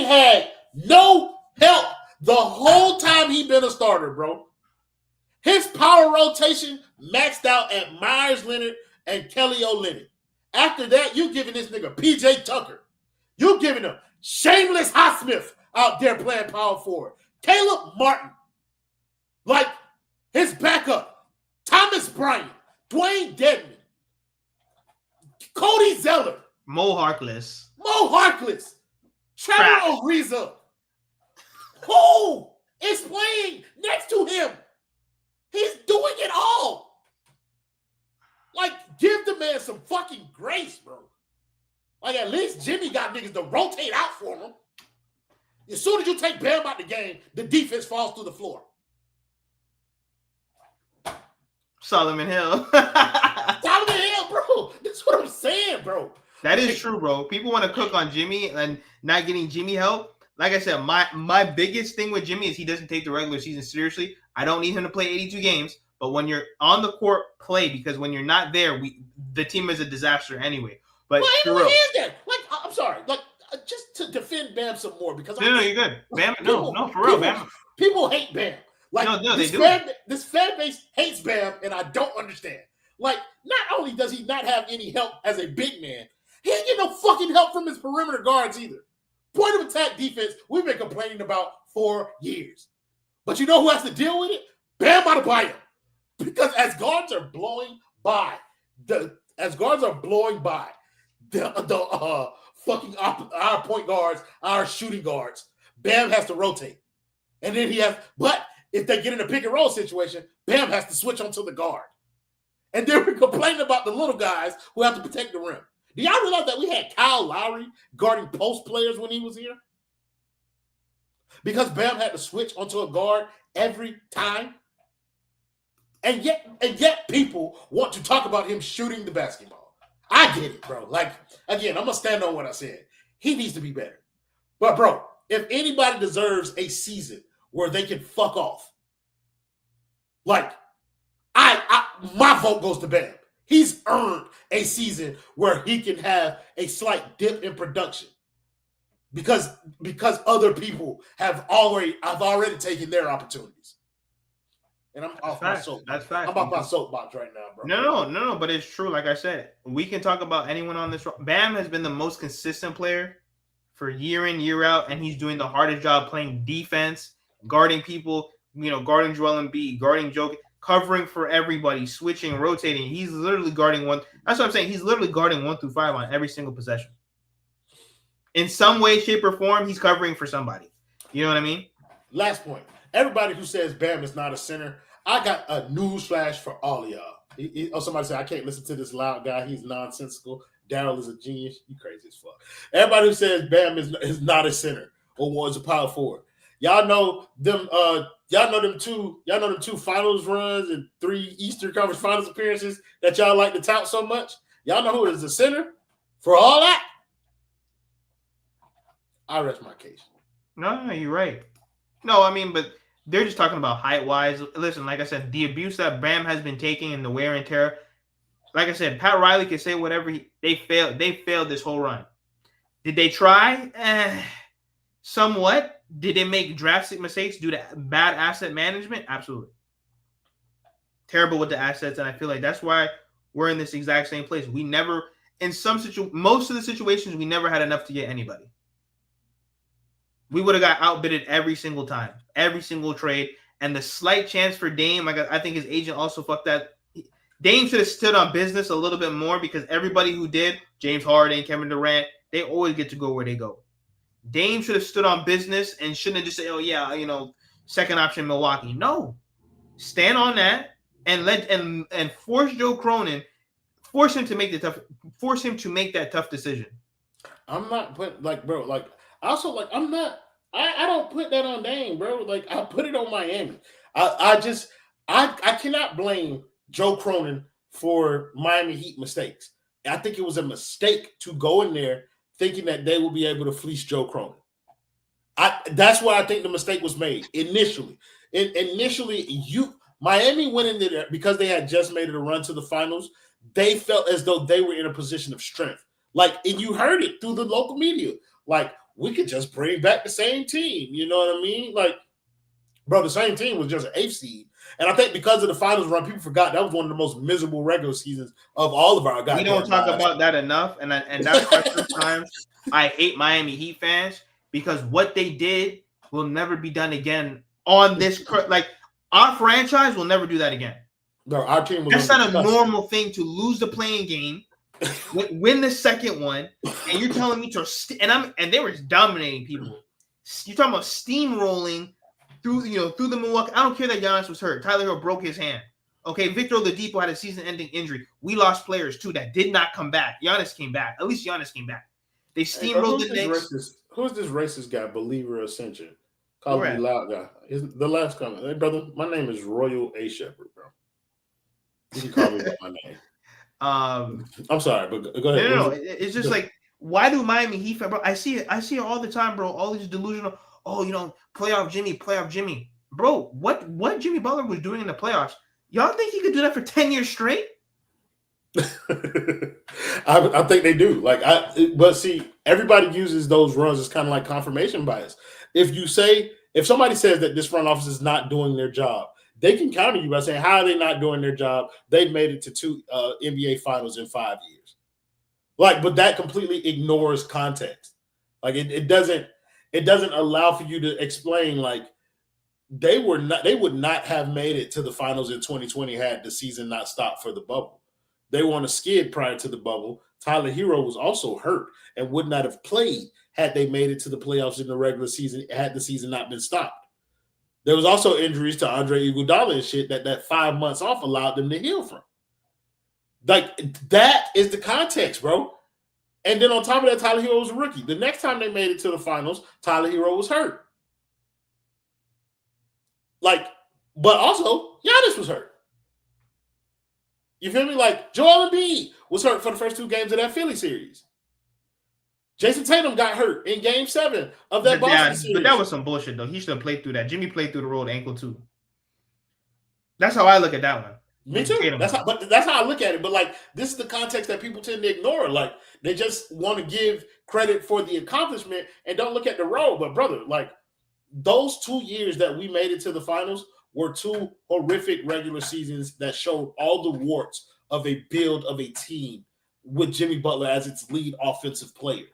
had no help the whole time he been a starter, bro. His power rotation maxed out at Myers Leonard and Kelly Olynyk. After that, you giving this nigga PJ Tucker. You giving him Shameless Highsmith out there playing power forward. Caleb Martin. Like his backup. Thomas Bryant. Dwayne Dedman. Cody Zeller. Mo Harkless. Trevor Ariza. Who is playing next to him? He's doing it all. Like, give the man some fucking grace, bro. Like, at least Jimmy got niggas to rotate out for him. As soon as you take Bam out the game, the defense falls through the floor. Solomon Hill. Solomon Hill, bro. That's what I'm saying, bro. That is true, bro. People want to cook on Jimmy and not getting Jimmy help. Like I said, my biggest thing with Jimmy is he doesn't take the regular season seriously. I don't need him to play 82 games, but when you're on the court, play, because when you're not there, the team is a disaster anyway. But well, he is there. Like, I'm sorry, like just to defend Bam some more because no, you're good. Bam, no, for real, Bam. People hate Bam. Like, no, they do. This fan base hates Bam, and I don't understand. Like, not only does he not have any help as a big man, he ain't get no fucking help from his perimeter guards either. Point of attack defense, we've been complaining about for years. But you know who has to deal with it? Bam Adebayo. Because as guards are blowing by, fucking our point guards, our shooting guards, Bam has to rotate. And then but if they get in a pick and roll situation, Bam has to switch onto the guard. And then we're complaining about the little guys who have to protect the rim. Do y'all realize that we had Kyle Lowry guarding post players when he was here? Because Bam had to switch onto a guard every time. And yet people want to talk about him shooting the basketball. I get it, bro. Like, again, I'm going to stand on what I said. He needs to be better. But, bro, if anybody deserves a season where they can fuck off, like, my vote goes to Bam. He's earned a season where he can have a slight dip in production because other people have already taken their opportunities. And I'm off my soapbox. That's fact. I'm off my soapbox right now, bro. No, but it's true. Like I said, we can talk about anyone on this. Bam has been the most consistent player for year in, year out, and he's doing the hardest job playing defense, guarding people, guarding Joel Embiid, guarding Jokic, covering for everybody, switching, rotating. He's literally guarding one. That's what I'm saying. He's literally guarding 1 through 5 on every single possession. In some way, shape, or form, he's covering for somebody. You know what I mean? Last point. Everybody who says Bam is not a center, I got a news flash for all of y'all. Somebody said, I can't listen to this loud guy. He's nonsensical. Daryl is a genius. You crazy as fuck. Everybody who says Bam is not a center or was a power forward. Y'all know them. Y'all know them two finals runs and 3 Eastern Conference Finals appearances that y'all like to tout so much. Y'all know who is the center for all that? I rest my case. No, you're right. No, I mean, but they're just talking about height-wise. Listen, like I said, the abuse that Bam has been taking and the wear and tear, like I said, Pat Riley can say whatever. They failed. They failed this whole run. Did they try? Somewhat. Did they make drastic mistakes due to bad asset management? Absolutely. Terrible with the assets, and I feel like that's why we're in this exact same place. We never, in most of the situations, we never had enough to get anybody. We would have got outbidded every single time, every single trade, and the slight chance for Dame, like I think his agent also fucked that. Dame should have stood on business a little bit more because everybody who did, James Harden, Kevin Durant, they always get to go where they go. Dame should have stood on business and shouldn't have just said, "Oh yeah, second option Milwaukee." No, stand on that and force Joe Cronin, force him to make that tough decision. I'm not putting bro. I'm not. I don't put that on Dame, bro. Like I put it on Miami. I cannot blame Joe Cronin for Miami Heat mistakes. I think it was a mistake to go in there thinking that they will be able to fleece Joe Cronin. That's why I think the mistake was made initially. Miami went in there because they had just made it a run to the finals. They felt as though they were in a position of strength. And you heard it through the local media. We could just bring back the same team. You know what I mean? Bro, the same team was just an 8th seed. And I think because of the finals run, people forgot that was one of the most miserable regular seasons of all of our guys. We don't talk about that enough. And that's why sometimes I hate Miami Heat fans because what they did will never be done again on this. Our franchise will never do that again. No, our team was. That's not a normal thing to lose the playing game, win the second one, and you're telling me and they were dominating people. You're talking about steamrolling through the Milwaukee. I don't care that Giannis was hurt. Tyler Hill broke his hand. Okay, Victor Oladipo had a season-ending injury. We lost players too that did not come back. Giannis came back. At least Giannis came back. They steamrolled the Knicks. Who's this racist guy? Believer Ascension. Call me loud guy. The last comment. Hey, brother, my name is Royal A. Shepherd, bro. You can call me by my name. I'm sorry, but go ahead. No. It's just why do Miami Heat, bro? I see it all the time, bro. All these delusional. Oh, playoff Jimmy. Bro, what Jimmy Butler was doing in the playoffs? Y'all think he could do that for 10 years straight? I think they do. But see, everybody uses those runs as kind of like confirmation bias. If somebody says that this front office is not doing their job, they can counter you by saying, how are they not doing their job? They've made it to 2 NBA finals in 5 years. But that completely ignores context. It doesn't allow for you to explain they would not have made it to the finals in 2020 had the season not stopped for the bubble. They were on a skid prior to the bubble. Tyler Hero was also hurt and would not have played had they made it to the playoffs in the regular season had the season not been stopped. There was also injuries to Andre Iguodala and shit that 5 months off allowed them to heal from. That is the context, bro. And then on top of that, Tyler Hero was a rookie. The next time they made it to the finals, Tyler Hero was hurt. But also, Giannis was hurt. You feel me? Joel Embiid was hurt for the first 2 games of that Philly series. Jason Tatum got hurt in Game 7 of that Boston series. But that was some bullshit, though. He should have played through that. Jimmy played through the rolled ankle, too. That's how I look at that one. Me too. That's how I look at it. But this is the context that people tend to ignore. They just want to give credit for the accomplishment and don't look at the road. But brother, those 2 years that we made it to the finals were 2 horrific regular seasons that showed all the warts of a build of a team with Jimmy Butler as its lead offensive player.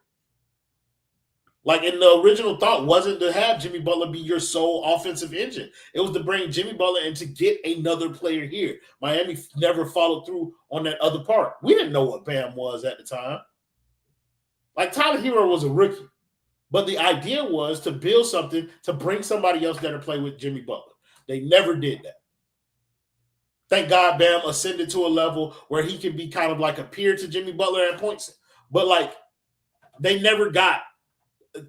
And the original thought wasn't to have Jimmy Butler be your sole offensive engine. It was to bring Jimmy Butler and to get another player here. Miami never followed through on that other part. We didn't know what Bam was at the time. Tyler Hero was a rookie. But the idea was to build something to bring somebody else there to play with Jimmy Butler. They never did that. Thank God Bam ascended to a level where he can be kind of like a peer to Jimmy Butler at points. But they never got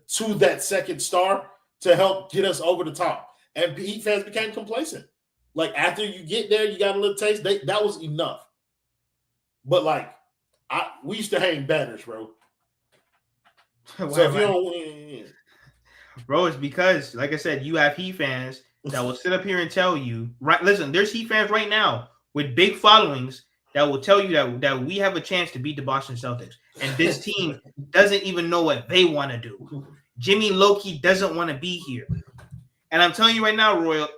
to that second star to help get us over the top. And Heat fans became complacent. After you get there, you got a little taste. That was enough. But we used to hang banners, bro. So if you don't win, bro, it's because, like I said, you have Heat fans that will sit up here and tell you, right? Listen, there's Heat fans right now with big followings that will tell you that we have a chance to beat the Boston Celtics, and this team doesn't even know what they want to do. Jimmy Loki doesn't want to be here, and I'm telling you right now, Royal,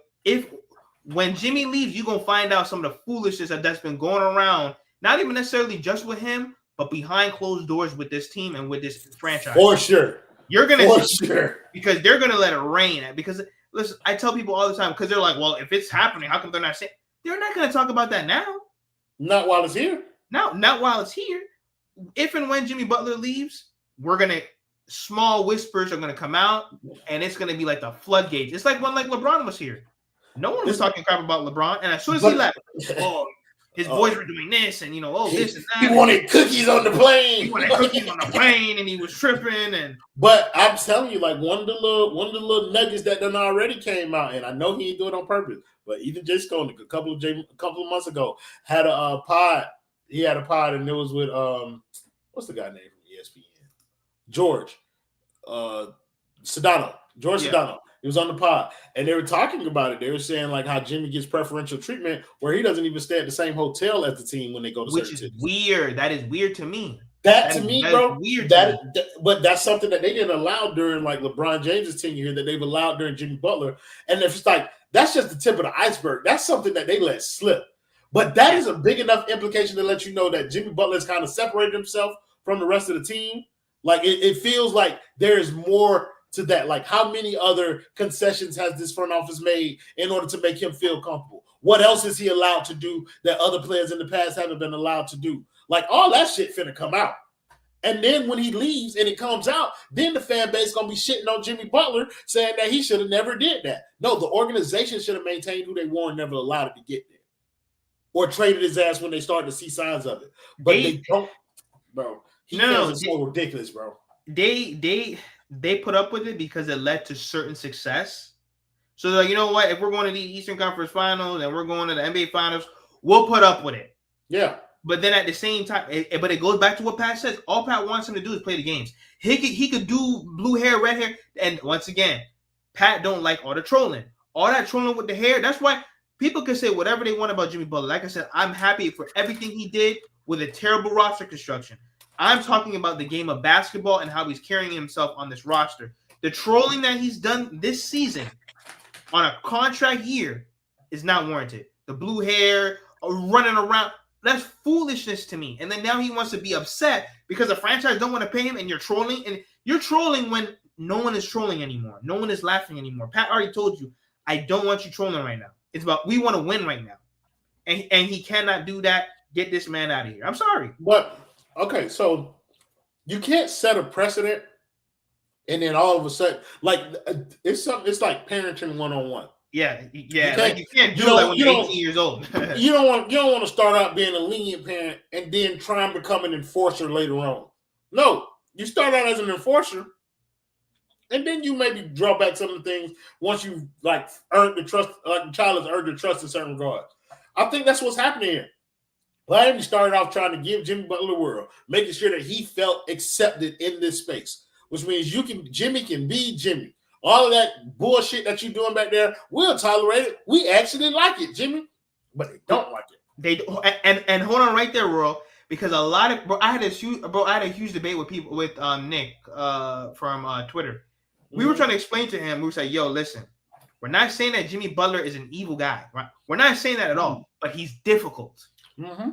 when Jimmy leaves, you're gonna find out some of the foolishness that's been going around. Not even necessarily just with him, but behind closed doors with this team and with this franchise. For sure. You're going to see because they're going to let it rain. Because, listen, I tell people all the time because they're like, well, if it's happening, how come they're not saying? They're not going to talk about that now. Not while it's here. Not while it's here. If and when Jimmy Butler leaves, small whispers are going to come out, and it's going to be like the floodgates. It's like when LeBron was here. No one was talking crap about LeBron, and as soon as he left, his boys were doing this, and this and that. He wanted cookies on the plane. And he was tripping. But I'm telling you, like one of the little nuggets that done already came out, and I know he didn't do it on purpose. But even Jay Skolnick a couple of months ago had a pod. He had a pod, and it was with what's the guy name from ESPN? George Sedano. Sedano. He was on the pod, and they were talking about it. They were saying like how Jimmy gets preferential treatment, where he doesn't even stay at the same hotel as the team when they go to. Which is weird. That is weird to me. That to me, bro. Weird. But that's something that they didn't allow during like LeBron James' tenure here that they've allowed during Jimmy Butler, and if it's like that's just the tip of the iceberg. That's something that they let slip. But that is a big enough implication to let you know that Jimmy Butler has kind of separated himself from the rest of the team. Like it feels like there is more to that. Like how many other concessions has this front office made in order to make him feel comfortable? What else is he allowed to do that other players in the past haven't been allowed to do? Like all that shit finna come out. And then when he leaves and it comes out, then the fan base gonna be shitting on Jimmy Butler saying that he should have never did that. No, the organization should have maintained who they were and never allowed it to get there. Or traded his ass when they started to see signs of it. But they don't, bro. It's so ridiculous, bro. They put up with it because it led to certain success. So they're like, you know what? If we're going to the Eastern Conference Finals and we're going to the NBA Finals, we'll put up with it. Yeah. But then at the same time, but it goes back to what Pat says. All Pat wants him to do is play the games. He could do blue hair, red hair, and once again, Pat don't like all the trolling. All that trolling with the hair. That's why people can say whatever they want about Jimmy Butler. Like I said, I'm happy for everything he did with a terrible roster construction. I'm talking about the game of basketball and how he's carrying himself on this roster. The trolling that he's done this season on a contract year is not warranted. The blue hair, running around, that's foolishness to me. And then now he wants to be upset because the franchise don't want to pay him, and you're trolling. And you're trolling when no one is trolling anymore. No one is laughing anymore. Pat already told you, I don't want you trolling right now. It's about we want to win right now. And he cannot do that. Get this man out of here. I'm sorry. But okay, so you can't set a precedent and then all of a sudden, like it's like parenting 101. Yeah. You can't do it when you're 18 years old. you don't want to start out being a lenient parent and then try and become an enforcer later on. No, you start out as an enforcer, and then you maybe draw back some of the things once you've like earned the trust, like the child has earned the trust in certain regards. I think that's what's happening here. Miami started off trying to give Jimmy Butler the world, making sure that he felt accepted in this space, which means Jimmy can be Jimmy. All of that bullshit that you're doing back there, we'll tolerate it. We actually like it, Jimmy, but they don't like it. They and hold on right there, Royal, because a lot of I had a huge debate with people with Nick from Twitter. We were trying to explain to him. We were saying, "Yo, listen, we're not saying that Jimmy Butler is an evil guy, right? We're not saying that at all. But he's difficult. Mm-hmm.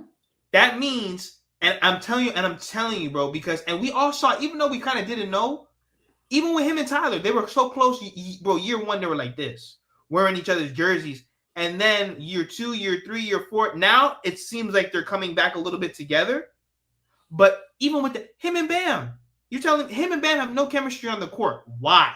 That means, and I'm telling you, bro, because we all saw, even though we kind of didn't know, even with him and Tyler, they were so close, bro. Year one, they were like this, wearing each other's jerseys, and then year 2, year 3, year 4, now it seems like they're coming back a little bit together. But even with him and Bam, you're telling him and Bam have no chemistry on the court. Why?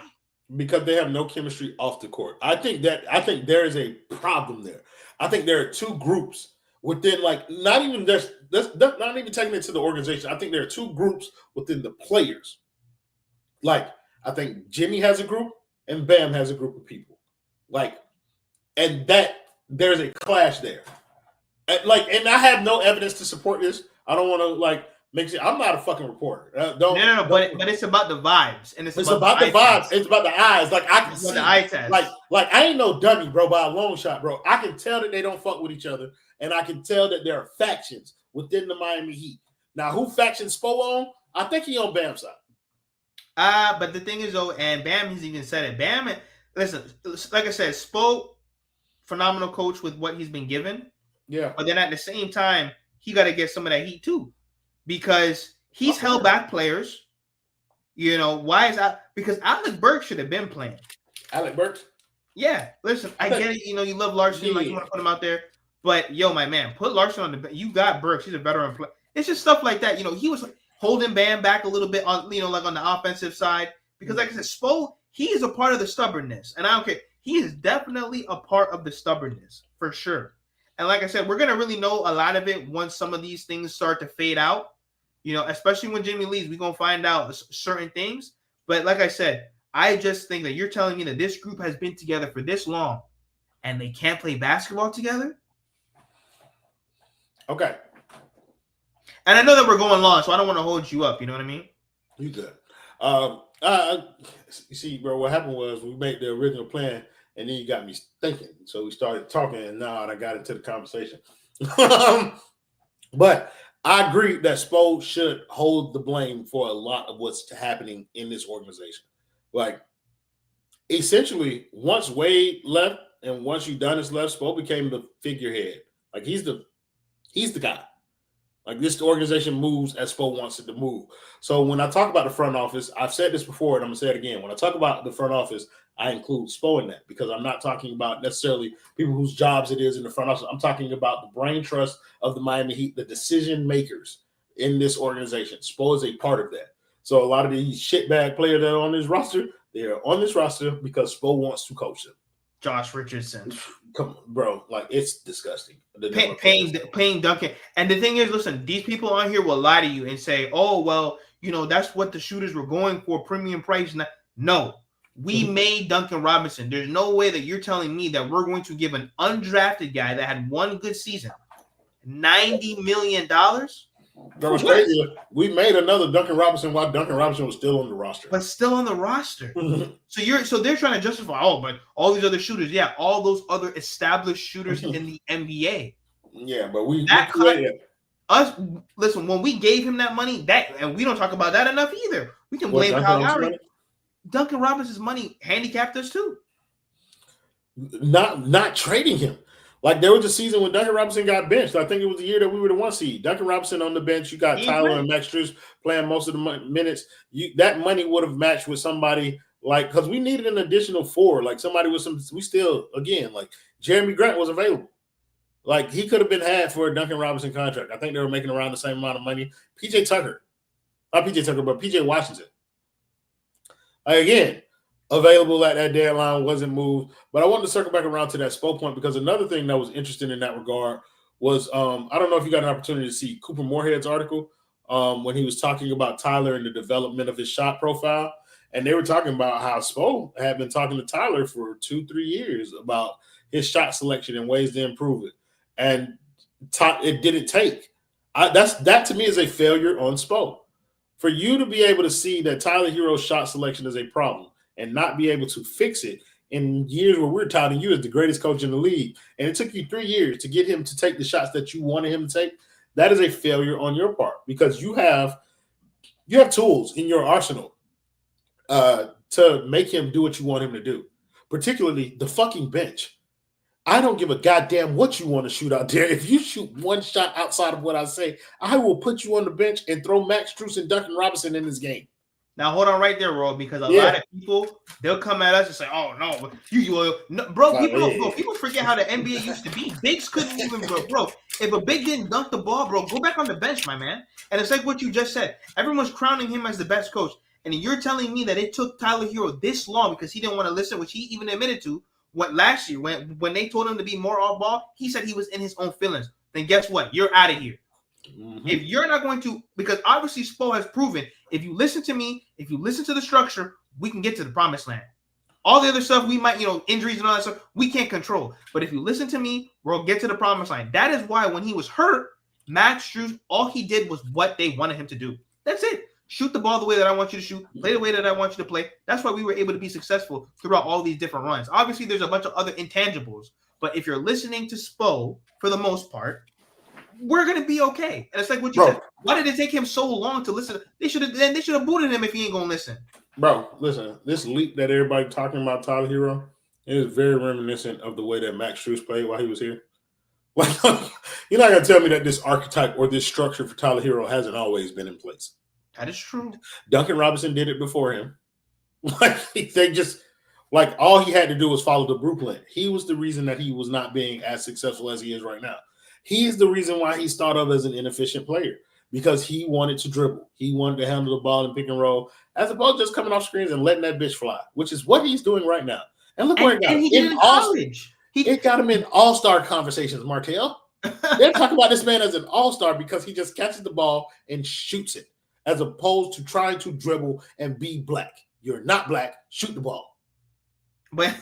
Because they have no chemistry off the court. I think there is a problem there. I think there are two groups within, like, not even taking it to the organization. I think there are two groups within the players. Like, I think Jimmy has a group and Bam has a group of people. Like, and that there's a clash there. And I have no evidence to support this. I don't want to makes it. I'm not a fucking reporter. No. But it's about the vibes, and it's about the vibes. It's about the eyes. Like I can see, the eye test. Like I ain't no dummy, bro. By a long shot, bro. I can tell that they don't fuck with each other, and I can tell that there are factions within the Miami Heat. Now, who faction Spo on? I think he on Bam's side. But the thing is, though, and Bam has even said it. Bam, listen, like I said, Spo, phenomenal coach with what he's been given. Yeah. But then at the same time, he got to get some of that heat too, because he's held back players. You know, why is that? Because Alec Burks should have been playing. Alec Burks? Yeah. Listen, I get it. You know, you love Larson, like you want to put him out there. But, yo, my man, put Larson on the bench. You got Burks. He's a veteran player. It's just stuff like that. You know, he was holding Bam back a little bit on, you know, like on the offensive side. Because, like I said, Spo, he is a part of the stubbornness. And I don't care. He is definitely a part of the stubbornness, for sure. And like I said, we're going to really know a lot of it once some of these things start to fade out. You know, especially when Jimmy leaves, we're going to find out certain things. But like I said, I just think that you're telling me that this group has been together for this long and they can't play basketball together? Okay. And I know that we're going long, so I don't want to hold you up. You know what I mean? You good. You see, bro, what happened was we made the original plan, and then you got me thinking. So we started talking, and now I got into the conversation. But I agree that Spo should hold the blame for a lot of what's happening in this organization. Like, essentially, once Wade left and once Udonis left, Spo became the figurehead. Like, he's the guy. Like, this organization moves as Spo wants it to move. So when I talk about the front office, I've said this before, and I'm going to say it again. When I talk about the front office, I include Spo in that because I'm not talking about necessarily people whose jobs it is in the front office. I'm talking about the brain trust of the Miami Heat, the decision makers in this organization. Spo is a part of that. So a lot of these shitbag players that are on this roster, they are on this roster because Spo wants to coach them. Josh Richardson. Come on, bro. Like, it's disgusting. Paying Duncan. And the thing is, listen, these people on here will lie to you and say, oh, well, you know, that's what the shooters were going for, premium price. No. We made Duncan Robinson. There's no way that you're telling me that we're going to give an undrafted guy that had one good season $90 million? That was crazy. We made another Duncan Robinson while Duncan Robinson was still on the roster. But still on the roster. So they're trying to justify, oh, but all these other shooters, yeah, all those other established shooters in the NBA. Yeah, but listen, when we gave him that money, and we don't talk about that enough either. We can blame Kyle Lowry. Duncan Robinson's money handicapped us too. Not trading him. Like, there was a season when Duncan Robinson got benched. I think it was the year that we were the 1 seed. Duncan Robinson on the bench. You got Tyler and Max Strus playing most of the minutes. That money would have matched with somebody like, because we needed an additional 4. Like, somebody with some. We still, again, like Jeremy Grant was available. Like, he could have been had for a Duncan Robinson contract. I think they were making around the same amount of money. PJ Tucker, not PJ Tucker, but PJ Washington. Again, available at that deadline, wasn't moved. But I wanted to circle back around to that Spo point because another thing that was interesting in that regard was I don't know if you got an opportunity to see Cooper Moorhead's article when he was talking about Tyler and the development of his shot profile. And they were talking about how Spo had been talking to Tyler for 2-3 years about his shot selection and ways to improve it. And it didn't take. That to me is a failure on Spo. For you to be able to see that Tyler Hero's shot selection is a problem and not be able to fix it in years where we're touting you as the greatest coach in the league, and it took you 3 years to get him to take the shots that you wanted him to take, that is a failure on your part because you have tools in your arsenal to make him do what you want him to do, particularly the fucking bench. I don't give a goddamn what you want to shoot out there. If you shoot one shot outside of what I say, I will put you on the bench and throw Max Strus and Duncan Robinson in this game. Now, hold on right there, Ro, because a lot of people, they'll come at us and say, oh, no, people forget how the NBA used to be. Bigs couldn't even, bro. If a big didn't dunk the ball, bro, go back on the bench, my man. And it's like what you just said. Everyone's crowning him as the best coach. And you're telling me that it took Tyler Hero this long because he didn't want to listen, which he even admitted to. What last year, when they told him to be more off ball, he said he was in his own feelings. Then guess what? You're out of here. Mm-hmm. If you're not going to, because obviously Spo has proven, if you listen to me, if you listen to the structure, we can get to the promised land. All the other stuff we might, injuries and all that stuff, we can't control. But if you listen to me, we'll get to the promised land. That is why when he was hurt, Max Strus, all he did was what they wanted him to do. That's it. Shoot the ball the way that I want you to shoot. Play the way that I want you to play. That's why we were able to be successful throughout all these different runs. Obviously, there's a bunch of other intangibles, but if you're listening to Spo for the most part, we're gonna be okay. And it's like what you said. Why did it take him so long to listen? They should have booted him if he ain't gonna listen. Bro, listen, this leap that everybody talking about Tyler Hero is very reminiscent of the way that Max Strus played while he was here. Like, you're not gonna tell me that this archetype or this structure for Tyler Hero hasn't always been in place. That is true. Duncan Robinson did it before him. Like they just like all he had to do was follow the blueprint. He was the reason that he was not being as successful as he is right now. He is the reason why he's thought of as an inefficient player because he wanted to dribble. He wanted to handle the ball and pick and roll as opposed to just coming off screens and letting that bitch fly, which is what he's doing right now. And look where it got him. He did it in college. It got him in all-star conversations, Martell. They're talking about this man as an all-star because he just catches the ball and shoots it, as opposed to trying to dribble and be black. You're not black. Shoot the ball. But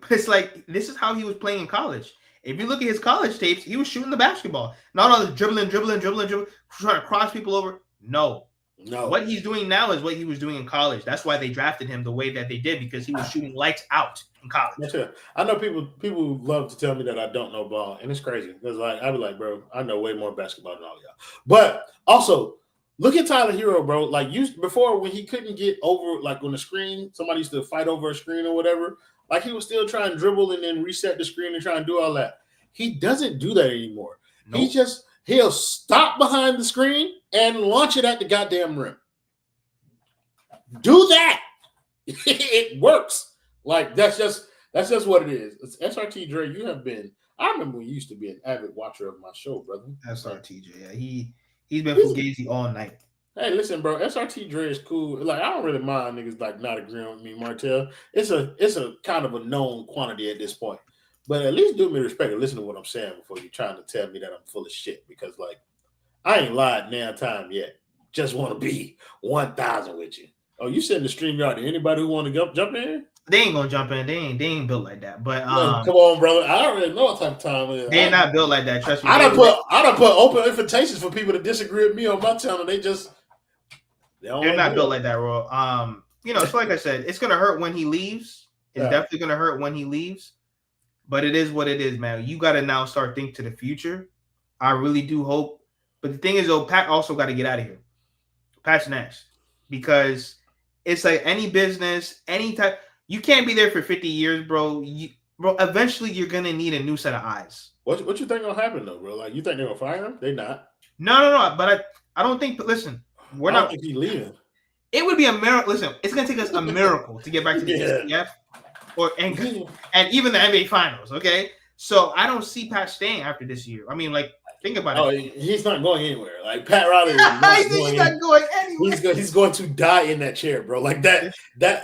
it's like this is how he was playing in college. If you look at his college tapes, he was shooting the basketball. Not all the dribbling, trying to cross people over. No. What he's doing now is what he was doing in college. That's why they drafted him the way that they did, because he was shooting lights out in college. Yeah, I know people love to tell me that I don't know ball, and it's crazy because like I be like, bro, I know way more basketball than all y'all. But also, look at Tyler Hero, bro. Like before when he couldn't get over, like on the screen, somebody used to fight over a screen or whatever. Like he was still trying to dribble and then reset the screen and try and do all that. He doesn't do that anymore. Nope. He'll stop behind the screen and launch it at the goddamn rim. Do that. It works. Like that's just what it is. It's SRT Dre. You have been. I remember when you used to be an avid watcher of my show, brother. SRT Dre. Yeah, he's been fugazi all night. Hey, listen, bro. SRT Dre is cool. Like I don't really mind niggas like not agreeing with me, Martell. It's a kind of a known quantity at this point. But at least do me respect and listen to what I'm saying before you're trying to tell me that I'm full of shit. Because like I ain't lied now time yet. Just want to be 1,000 with you. Oh, you send the stream yard to anybody who want to jump in? They ain't gonna jump in. They ain't built like that. But come on, brother. I don't really know what type of time it is. They're not built like that. Trust me. I done put open invitations for people to disagree with me on my channel. They're not built like that, bro. So like I said, it's gonna hurt when he leaves. It's definitely gonna hurt when he leaves. But it is what it is, man. You got to now start thinking to the future. I really do hope. But the thing is, though, Pat also got to get out of here. Pat's next. Because it's like any business, any type. You can't be there for 50 years, bro. Eventually, you're going to need a new set of eyes. What you think going to happen, though, bro? Like, you think they're going to fire him? They not. No. But I don't think, listen, I don't think he's leaving. It would be a miracle. Listen, it's going to take us a miracle to get back to the TCF. And even the NBA Finals, okay? So I don't see Pat staying after this year. I mean, like, think about it. He's not going anywhere. Like Pat Riley is not going anywhere. He's going to die in that chair, bro. Like that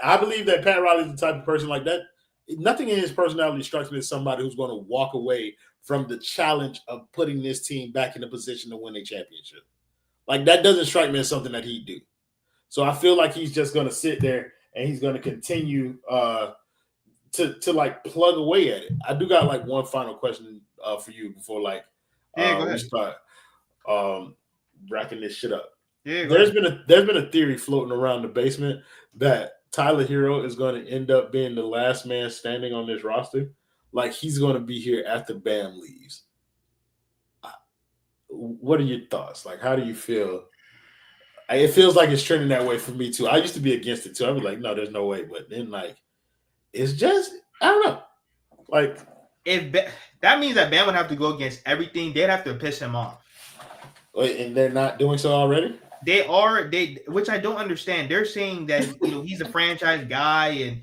I believe that Pat Riley is the type of person like that. Nothing in his personality strikes me as somebody who's going to walk away from the challenge of putting this team back in a position to win a championship. Like that doesn't strike me as something that he'd do. So I feel like he's just going to sit there and he's going to continue to like plug away at it. I do got like one final question for you before we start wrapping this shit up. Yeah, there's been a theory floating around the basement that Tyler Hero is going to end up being the last man standing on this roster. Like he's going to be here after Bam leaves. What are your thoughts? Like, how do you feel? It feels like it's trending that way for me too. I used to be against it too. I'd be like, no, there's no way. But then like. It's just, I don't know. Like, that means that Bam would have to go against everything. They'd have to piss him off. And they're not doing so already? Which I don't understand. They're saying that, he's a franchise guy and,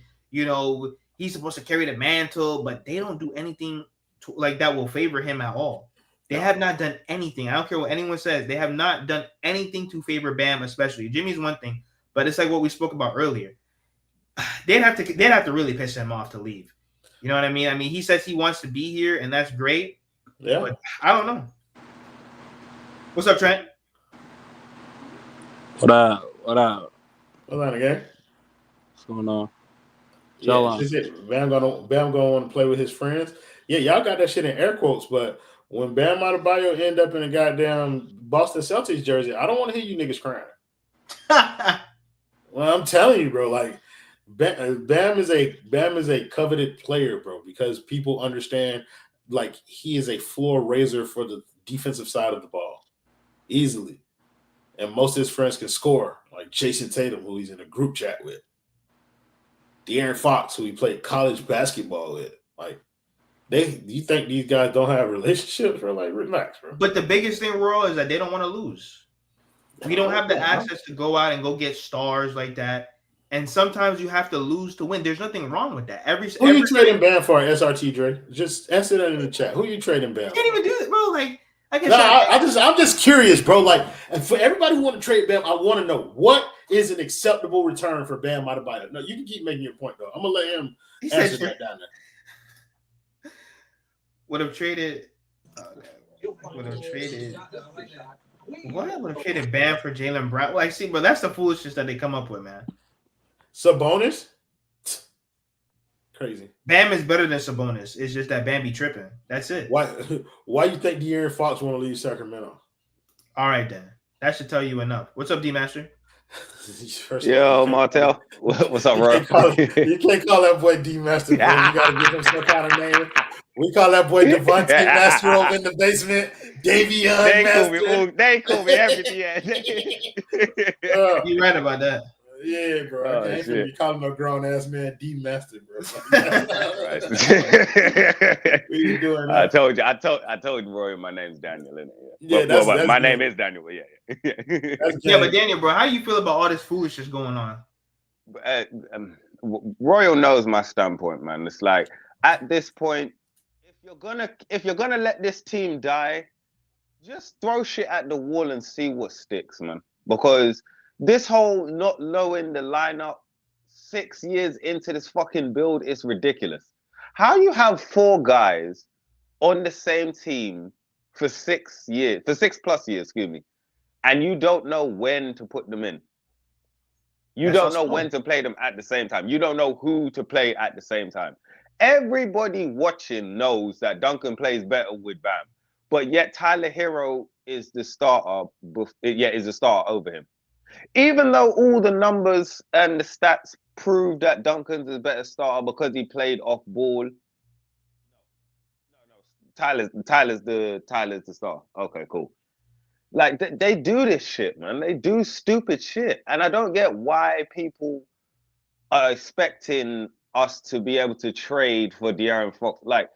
he's supposed to carry the mantle, but they don't do anything like that will favor him at all. They have not done anything. I don't care what anyone says. They have not done anything to favor Bam, especially. Jimmy's one thing, but it's like what we spoke about earlier. They'd have to really piss him off to leave. You know what I mean? I mean, he says he wants to be here, and that's great. Yeah. But I don't know. What's up, Trent? What up? What's on again? What's going on? Bam gonna want to play with his friends. Yeah, y'all got that shit in air quotes, but when Bam Adebayo end up in a goddamn Boston Celtics jersey, I don't want to hear you niggas crying. Well, I'm telling you, bro. Like Bam is a coveted player, bro, because people understand. Like he is a floor raiser for the defensive side of the ball, easily, and most of his friends can score. Like Jason Tatum, who he's in a group chat with, De'Aaron Fox, who he played college basketball with. Like you think these guys don't have relationships, bro? Like relax, bro. But the biggest thing, Royal, is that they don't want to lose. We don't have the assets to go out and go get stars like that. And sometimes you have to lose to win. There's nothing wrong with that. Who you trading Bam for, SRT Dre? Just answer that in the chat. Who you trading Bam? You can't even do it, bro. Like I guess I'm just curious, bro. Like, and for everybody who want to trade Bam, I want to know what is an acceptable return for Bam Adebayo. No, you can keep making your point though. I'm gonna let him answer that down there. Would have traded. Would have traded. What would have traded Bam for Jaylen Brown? Well, I see, but that's the foolishness that they come up with, man. Sabonis? Crazy. Bam is better than Sabonis. It's just that Bam be tripping. That's it. Why you think De'Aaron Fox want to leave Sacramento? All right, then. That should tell you enough. What's up, D-Master? Yo, Martel. What's up, bro? You can't call that boy D-Master, bro. You got to give him some kind of name. We call that boy Devontae Master over in the basement. Davion Master. They call me everything. You're right about that. Yeah, bro. Oh, I can't be calling a grown ass man D-Master, bro. What you doing now? I told you, Roy, my name's Daniel. Isn't it? Yeah, that's my name is Daniel. But yeah. Yeah, but Daniel, bro, how do you feel about all this foolishness going on? Royal knows my standpoint, man. It's like at this point, if you're gonna let this team die, just throw shit at the wall and see what sticks, man. Because this whole not knowing the lineup 6 years into this fucking build is ridiculous. How you have 4 guys on the same team for 6 years, for 6+ years, excuse me, and you don't know when to put them in. You don't know when to play them at the same time. You don't know who to play at the same time. Everybody watching knows that Duncan plays better with Bam, but yet Tyler Hero is the starter. Is the starter over him. Even though all the numbers and the stats prove that Duncan's a better starter because he played off ball. No. Tyler's the star. Okay, cool. Like they do this shit, man. They do stupid shit, and I don't get why people are expecting us to be able to trade for De'Aaron Fox. Like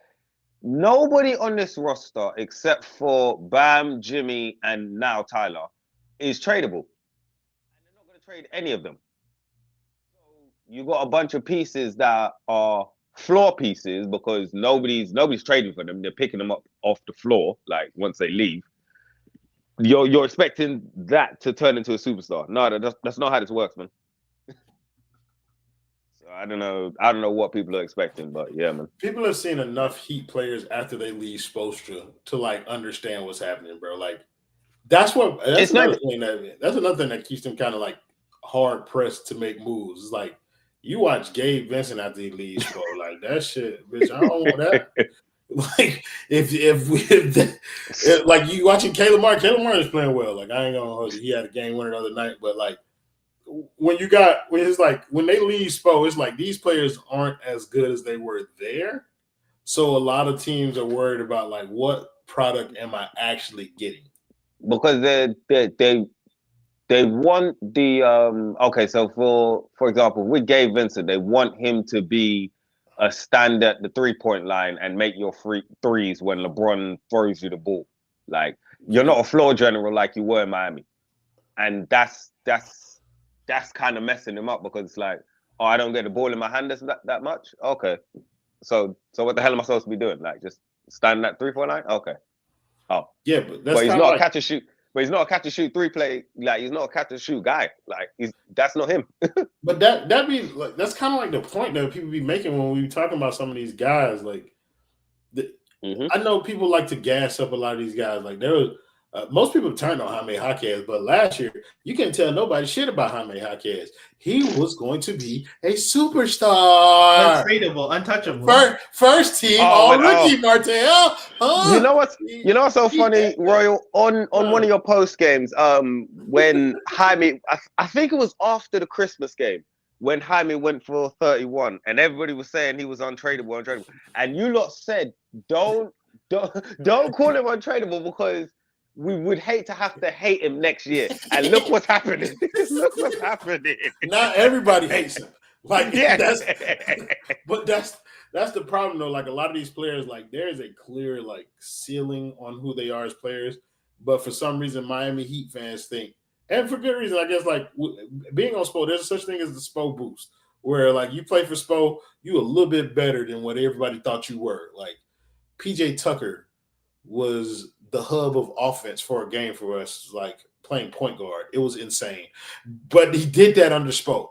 nobody on this roster except for Bam, Jimmy, and now Tyler is tradable. Trade any of them. So you got a bunch of pieces that are floor pieces because nobody's trading for them. They're picking them up off the floor, like once they leave. You're expecting that to turn into a superstar. No, that's not how this works, man. So I don't know what people are expecting, but yeah, man. People have seen enough Heat players after they leave Spoelstra to like understand what's happening, bro. Like that's another thing that keeps them kind of like hard pressed to make moves. It's like you watch Gabe Vincent after he leaves, bro. Like that shit, bitch. I don't want that. Like if like you watching Caleb Martin is playing well. Like I ain't gonna hold you. He had a game winner the other night, but like when they leave Spo, it's like these players aren't as good as they were there. So a lot of teams are worried about like what product am I actually getting? Because they want the okay, so for example, with Gabe Vincent, they want him to be a stand at the 3-point line and make your threes when LeBron throws you the ball. Like you're not a floor general like you were in Miami, and that's kind of messing him up because it's like, oh, I don't get the ball in my hand that much. Okay, so what the hell am I supposed to be doing? Like just stand at 3-point line? Okay. Oh yeah, but he's not a catch and shoot. But he's not a catch and shoot 3-play. Like he's not a catch and shoot guy. Like that's not him. But that be like that's kind of like the point that people be making when we talking about some of these guys. Like I know people like to gas up a lot of these guys. Like there was Most people turned on Jaime Jaquez, but last year you can't tell nobody shit about Jaime Jaquez. He was going to be a superstar, untradeable, untouchable. first team all rookie, Martel. Huh? You know what's so funny, Royal? On one of your post games, when Jaime, I think it was after the Christmas game, when Jaime went for 31, and everybody was saying he was untradeable, and you lot said don't call him untradeable because we would hate to have to hate him next year. And look what's happening. Look what's happening. Not everybody hates him. Like, Yeah. That's the problem though. Like a lot of these players, like there is a clear like ceiling on who they are as players, but for some reason Miami Heat fans think, and for good reason, I guess, like being on Spo, there's such thing as the Spo boost, where like you play for Spo, you a little bit better than what everybody thought you were. Like PJ Tucker was the hub of offense for a game for us, like playing point guard. It was insane, but he did that under Spo.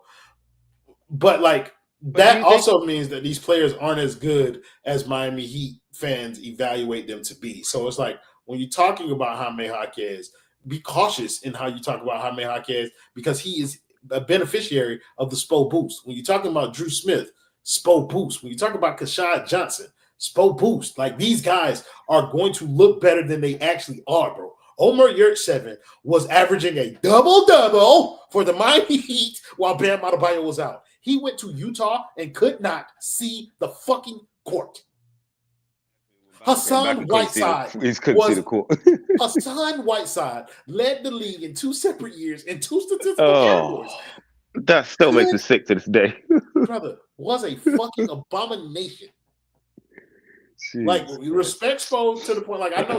But like that also means that these players aren't as good as Miami Heat fans evaluate them to be. So it's like when you're talking about Jaime Jaquez, be cautious in how you talk about Jaime Jaquez because he is a beneficiary of the Spo boost. When you're talking about Drew Smith, Spo boost. When you talk about Kashad Johnson, Spo boost. Like these guys are going to look better than they actually are, bro. Omer Yurtseven was averaging a double-double for the Miami Heat while Bam Adebayo was out. He went to Utah and could not see the fucking court. Hassan Whiteside led the league in 2 separate years in 2 statistical categories. That still makes me sick to this day. Brother, was a fucking abomination. Jeez, like respect Spo to the point. Like I know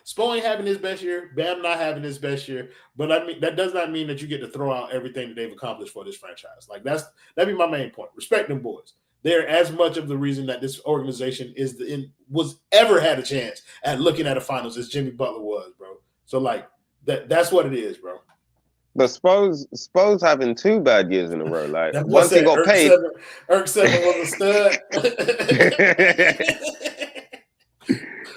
Spo ain't having his best year, Bam not having his best year, but I mean that does not mean that you get to throw out everything that they've accomplished for this franchise. Like that'd be my main point. Respect them boys. They're as much of the reason that this organization was ever had a chance at looking at a finals as Jimmy Butler was, bro. So like that's what it is, bro. But Spo's having 2 bad years in a row. Like once he got paid, Erk7 was a stud.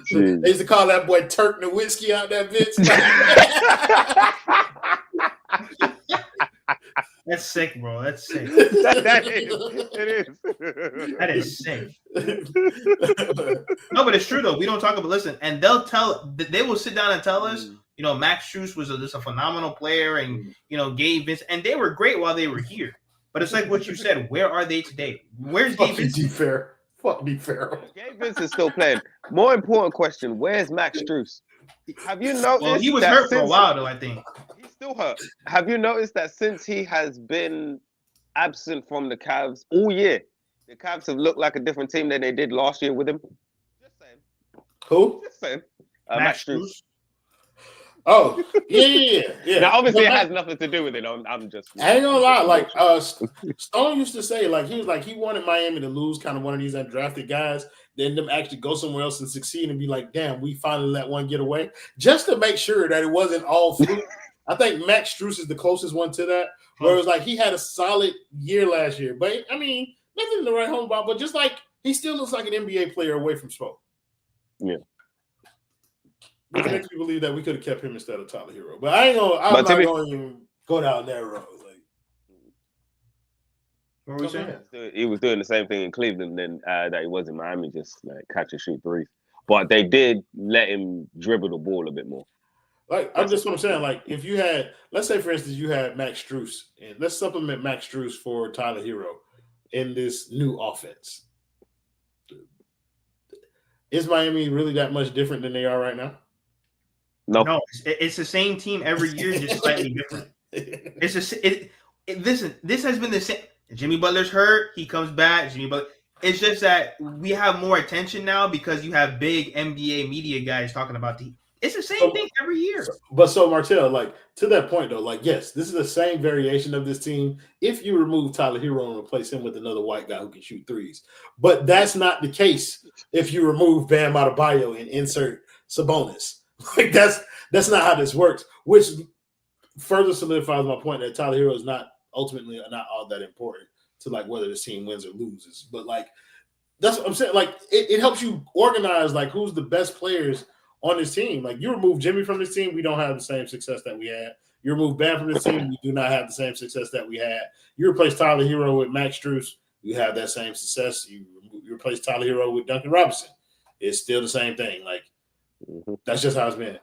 They used to call that boy Turk Nowitzki out that bitch. That's sick, bro. That's sick. It is. That is sick. No, but it's true though. We don't talk about listen, and they will sit down and tell us, you know, Max Strus was just a phenomenal player, and you know, Gabe Vince, and they were great while they were here. But it's like what you said. Where are they today? Where's Gabe Vince? Fuck me, fair. Gabe Vince is still playing. More important question: where's Max Strus? Have you noticed? Well, he was hurt for a while, though. I think he's still hurt. Have you noticed that since he has been absent from the Cavs all year, the Cavs have looked like a different team than they did last year with him? Just saying. Who? Just saying. Max Strus. Oh, yeah. Now, obviously, it has nothing to do with it. I'm just. I ain't gonna lie. Like, Stone used to say, like, he wanted Miami to lose kind of one of these undrafted guys, then them actually go somewhere else and succeed and be like, damn, we finally let one get away. Just to make sure that it wasn't all fluke. I think Max Strus is the closest one to that, where it was like he had a solid year last year. But, I mean, nothing to write home about, but just like he still looks like an NBA player away from Spo. Yeah. Which makes me believe that we could have kept him instead of Tyler Hero. But I'm not going to even go down that road. Like, what were we saying? He was doing the same thing in Cleveland then that he was in Miami, just like catch and shoot threes. But they did let him dribble the ball a bit more. Like, I'm just what I'm saying. Like, if you had, let's say, for instance, you had Max Strus, and let's supplement Max Strus for Tyler Hero in this new offense. Is Miami really that much different than they are right now? No, it's the same team every year, just slightly different. Listen, this has been the same. Jimmy Butler's hurt, he comes back. Jimmy Butler. It's just that we have more attention now because you have big NBA media guys talking about the. It's the same thing every year. But so Martel, like to that point though, like yes, this is the same variation of this team. If you remove Tyler Hero and replace him with another white guy who can shoot threes, but that's not the case if you remove Bam Adebayo and insert Sabonis. Like that's not how this works, which further solidifies my point that Tyler Hero is not ultimately not all that important to like whether this team wins or loses. But like that's what I'm saying. Like it helps you organize like who's the best players on this team. Like, you remove Jimmy from this team, we don't have the same success that we had. You remove Bam from this team, we do not have the same success that we had. You replace Tyler Hero with Max Strus, you have that same success. You replace Tyler Hero with Duncan Robinson, it's still the same thing. Like, that's just how it's been.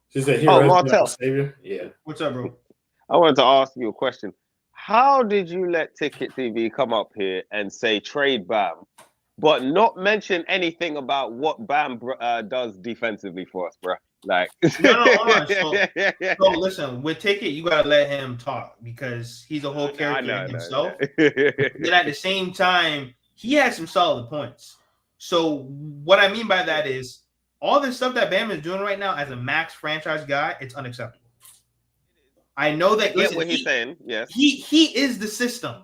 Since that Hero Martel. Savior. Yeah. What's up, bro? I wanted to ask you a question. How did you let Ticket TV come up here and say trade Bam, but not mention anything about what Bam does defensively for us, bro? Like, no, hold on. So listen, with Ticket, you gotta let him talk because he's a whole character himself. Then at the same time, he has some solid points. So what I mean by that is all this stuff that Bam is doing right now as a max franchise guy, it's unacceptable. I know that. Listen, what he's saying. Yes, he is the system.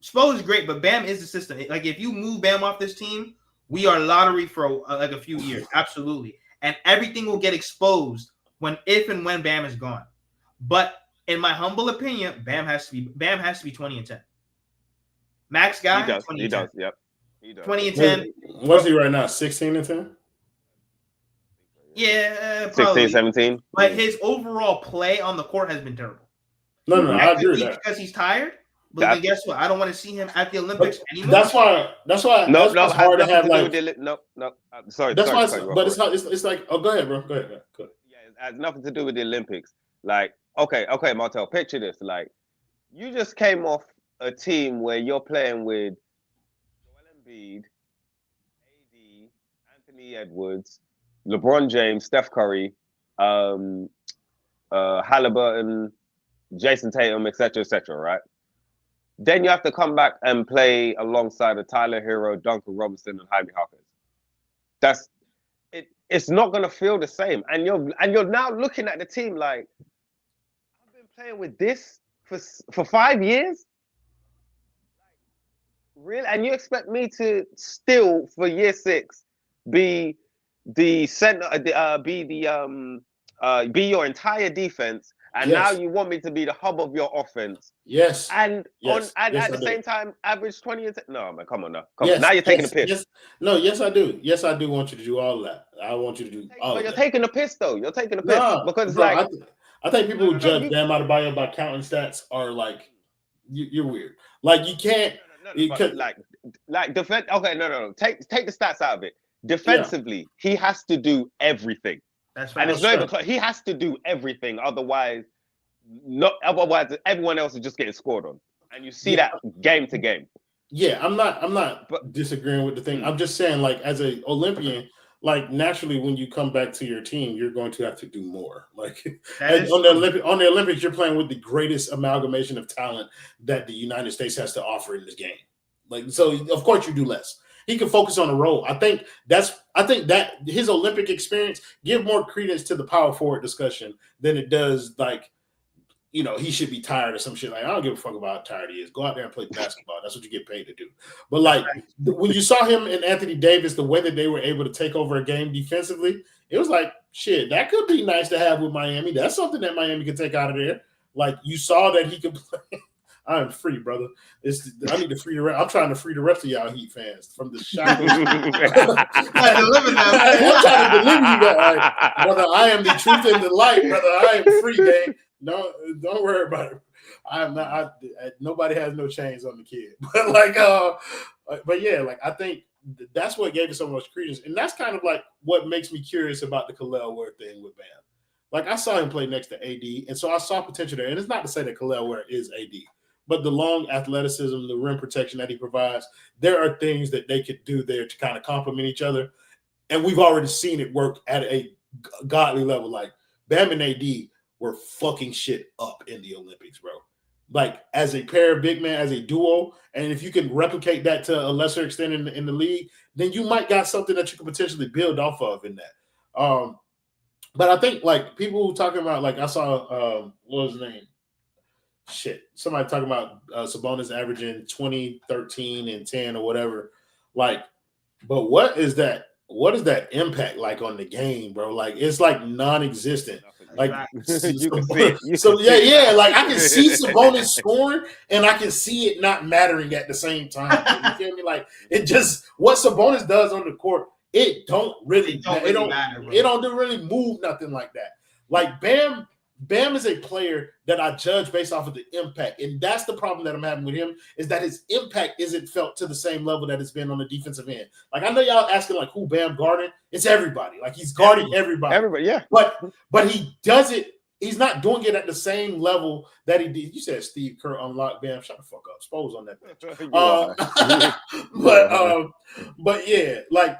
Spo is great, but Bam is the system. Like, if you move Bam off this team, we are lottery for like a few years, absolutely. And everything will get exposed if and when Bam is gone. But in my humble opinion, Bam has to be 20 and 10. Max guy, he does. 20 He and does. 10. Yep. He does. 20 and 10. What's he right now? 16 and 10? Yeah, 16, probably. 17. But his overall play on the court has been terrible. No, I agree with that. Because he's tired. But then guess what? I don't want to see him at the Olympics anymore. That's why. No, it's hard to have like. No. Sorry. That's sorry, why. But it's like. Oh, go ahead, bro. Go ahead. Go ahead. Yeah, it has nothing to do with the Olympics. Like, okay, Martel. Picture this. Like, you just came off a team where you're playing with Joel Embiid, AD, Anthony Edwards, LeBron James, Steph Curry, Halliburton, Jason Tatum, etc., right? Then you have to come back and play alongside a Tyler Hero, Duncan Robinson, and Jaime Hawkins. That's it. It's not gonna feel the same. And you're now looking at the team like, I've been playing with this for 5 years. Really? And you expect me to still for year 6 be the center, be your entire defense, and now you want me to be the hub of your offense. Yes. And at the same time, average 20 and 10. No, man, come on now. Now you're taking a piss. Yes. No, yes, I do. Yes, I do want you to do all that. I want you to do all But you're that. taking a piss, though. You're taking a piss. Because, bro, like... I think people who judge Bam Adebayo by counting stats are like, you're weird. Like, you can't... Like defense... Okay, no. Take the stats out of it. Defensively, he has to do everything. That's right. And it's not even close. He has to do everything. Otherwise, everyone else is just getting scored on. And you see that game to game. Yeah, I'm not disagreeing with the thing. I'm just saying, like, as an Olympian, like, naturally when you come back to your team, you're going to have to do more. Like, on the Olympics, you're playing with the greatest amalgamation of talent that the United States has to offer in this game. Like, so of course you do less. He can focus on the role. I think that his Olympic experience give more credence to the power forward discussion than it does, like, you know, he should be tired or some shit. Like, I don't give a fuck about how tired he is. Go out there and play basketball. That's what you get paid to do. But, like, when you saw him and Anthony Davis, the way that they were able to take over a game defensively, it was like, shit, that could be nice to have with Miami. That's something that Miami could take out of there. Like, you saw that he could play. I'm free, brother. I need to free the rest. I'm trying to free the rest of y'all Heat fans from the shackles. I'm trying to deliver you guys, brother. I am the truth and the light, brother. I am free, gang. No, don't worry about it. I'm not. Nobody has no chains on the kid, but yeah, like, I think that's what gave it so much credence, and that's kind of like what makes me curious about the Khalil Ware thing with Bam. Like, I saw him play next to AD, and so I saw potential there. And it's not to say that Khalil Ware is AD. But the long athleticism, the rim protection that he provides, there are things that they could do there to kind of complement each other. And we've already seen it work at a godly level. Like, Bam and AD were fucking shit up in the Olympics, bro. Like, as a pair of big men, as a duo, and if you can replicate that to a lesser extent in the league, then you might got something that you could potentially build off of in that. But I think, like, people talking about, like, I saw, what was his name? Shit, somebody talking about Sabonis averaging 20, 13, and 10 or whatever. Like, but what is that impact like on the game, bro? Like, it's like non-existent. Like, like, I can see Sabonis scoring and I can see it not mattering at the same time. You feel me? Like, it just, what Sabonis does on the court it don't really matter, bro. it don't really move nothing like that. Like Bam is a player that I judge based off of the impact, and that's the problem that I'm having with him is that his impact isn't felt to the same level that it's been on the defensive end. Like I know y'all asking like who Bam guarding, it's everybody. Like he's guarding everybody. Everybody, yeah. But he does it. He's not doing it at the same level that he did. You said Steve Kerr unlocked Bam. Shut the fuck up. Spoels on that bench. But yeah, like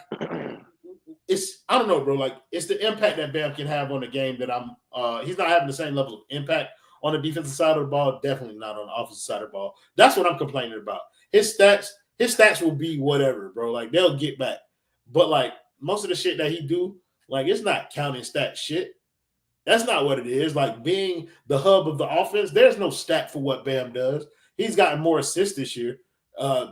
it's I don't know, bro. Like it's the impact that Bam can have on the game that I'm. He's not having the same level of impact on the defensive side of the ball. Definitely not on the offensive side of the ball. That's what I'm complaining about. His stats will be whatever, bro. Like they'll get back, but like most of the shit that he do, like it's not counting stat shit. That's not what it is. Like being the hub of the offense, there's no stat for what Bam does. He's gotten more assists this year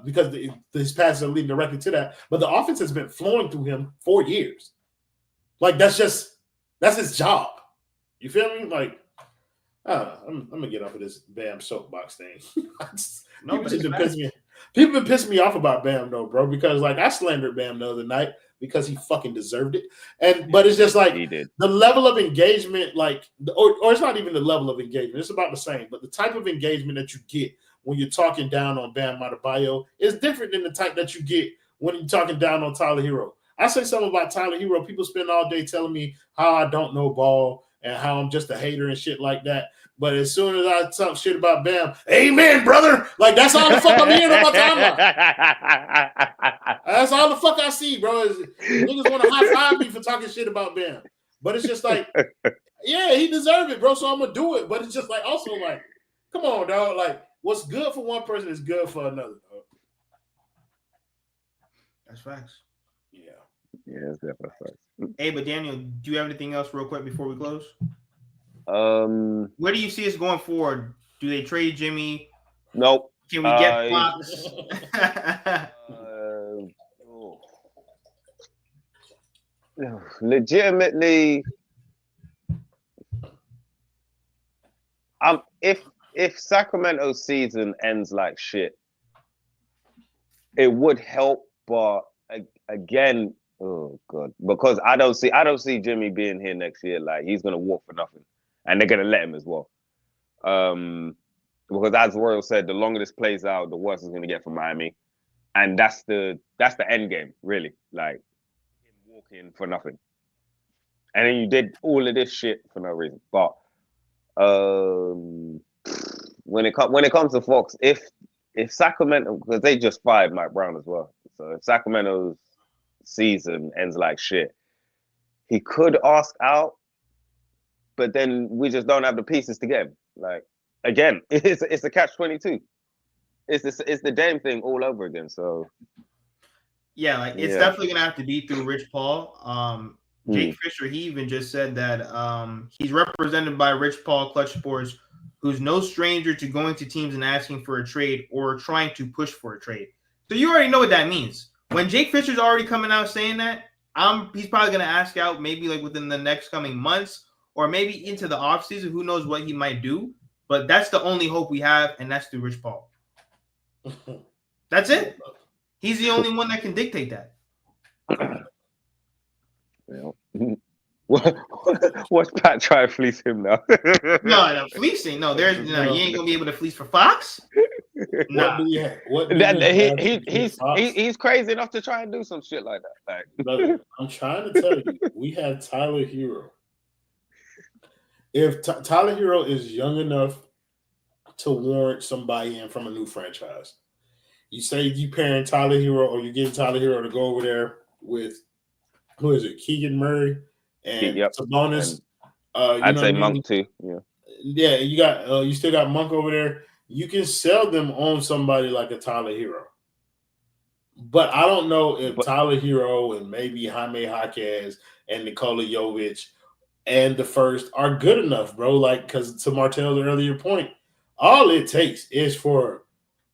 because his passes are leading directly to that. But the offense has been flowing through him for years. Like that's his job. You feel me? Like I'm gonna get off of this Bam soapbox thing. People been pissing me off about Bam though, bro, because like I slandered Bam the other night because he fucking deserved it. But it's just like the level of engagement, like, or it's not even the level of engagement. It's about the same. But the type of engagement that you get when you're talking down on Bam Adebayo is different than the type that you get when you're talking down on Tyler Hero. I say something about Tyler Hero. People spend all day telling me how I don't know ball and how I'm just a hater and shit like that. But as soon as I talk shit about Bam, amen, brother. Like, that's all the fuck I'm hearing on my timeline. That's all the fuck I see, bro. Is niggas want to high-five me for talking shit about Bam. But it's just like, yeah, he deserved it, bro, so I'm going to do it. But it's just like, also like, come on, dog. Like, what's good for one person is good for another, dog. That's facts. Yeah. Yeah, that's definitely facts. Hey, but Daniel, do you have anything else real quick before we close? Where do you see us going forward? Do they trade Jimmy? Nope. Can we get Fox? Legitimately, if Sacramento's season ends like shit, it would help, but again, oh god, because I don't see Jimmy being here next year. Like he's gonna walk for nothing, and they're gonna let him as well. Because as Royal said, the longer this plays out, the worse it's gonna get for Miami, and that's the end game, really. Like him walking for nothing, and then you did all of this shit for no reason. But when it comes to Fox, if Sacramento, because they just fired Mike Brown as well, so if Sacramento's season ends like shit, he could ask out, but then we just don't have the pieces to get him. Like again, it's a catch-22. It's the Dame thing all over again. So yeah, like it's definitely gonna have to be through Rich Paul. Jake Fisher, he even just said that he's represented by Rich Paul, Clutch Sports, who's no stranger to going to teams and asking for a trade or trying to push for a trade. So you already know what that means. When Jake Fisher's already coming out saying that, he's probably going to ask out maybe like within the next coming months or maybe into the offseason. Who knows what he might do. But that's the only hope we have, and that's through Rich Paul. That's it. He's the only one that can dictate that. Well, what's Pat trying to fleece him now? No, fleecing. No, you ain't going to be able to fleece for Fox. Nah. He's crazy enough to try and do some shit like that. Like, brother, I'm trying to tell you, we have Tyler Hero. If Tyler Hero is young enough to warrant somebody in from a new franchise, you say you pairing Tyler Hero or you get Tyler Hero to go over there with who is it? Keegan Murray and Sabonis. I'd say Monk too. Yeah, you got you still got Monk over there. You can sell them on somebody like a Tyler Hero. But I don't know if Tyler Hero and maybe Jaime Jaquez and Nikola Jovic and the first are good enough, bro. Like, because to Martell's earlier point, all it takes is for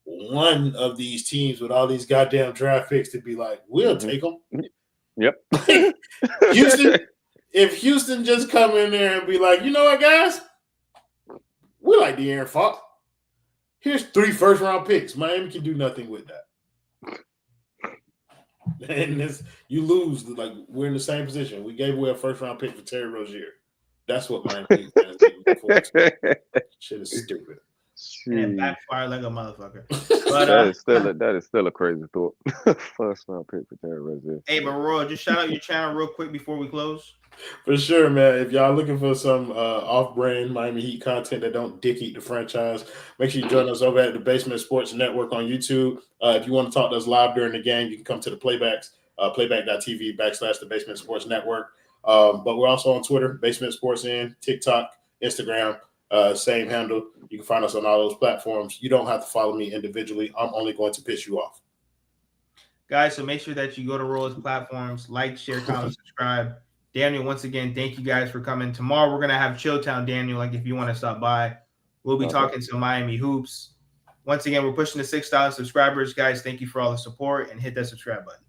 one of these teams with all these goddamn draft picks to be like, we'll take them. Yep. Houston, if Houston just come in there and be like, you know what, guys? We like De'Aaron Fox. Here's 3 first-round picks. Miami can do nothing with that. And you lose. Like, we're in the same position. We gave away a first-round pick for Terry Rozier. That's what Miami Heat fans need to look forward to. Shit is stupid. And it Jeez. backfired like a motherfucker. But that is still a crazy thought. First round pick for Terry Rozier. hey, but Roy, just shout out your channel real quick before we close. for sure, man. If y'all looking for some off-brand Miami Heat content that don't dick eat the franchise, make sure you join us over at the Basement Sports Network on YouTube. If you want to talk to us live during the game, you can come to the playbacks, playback.tv/the Basement Sports Network. But we're also on Twitter, Basement Sports In, TikTok, Instagram, same handle. You can find us on all those platforms. You don't have to follow me individually. I'm only going to piss you off. Guys, so make sure that you go to Roy's platforms, like, share, comment, subscribe. Daniel, once again, thank you guys for coming. Tomorrow we're gonna have Chilltown, Daniel. Like, if you want to stop by, we'll be talking some Miami hoops. Once again, we're pushing to 6,000 subscribers, guys. Thank you for all the support and hit that subscribe button.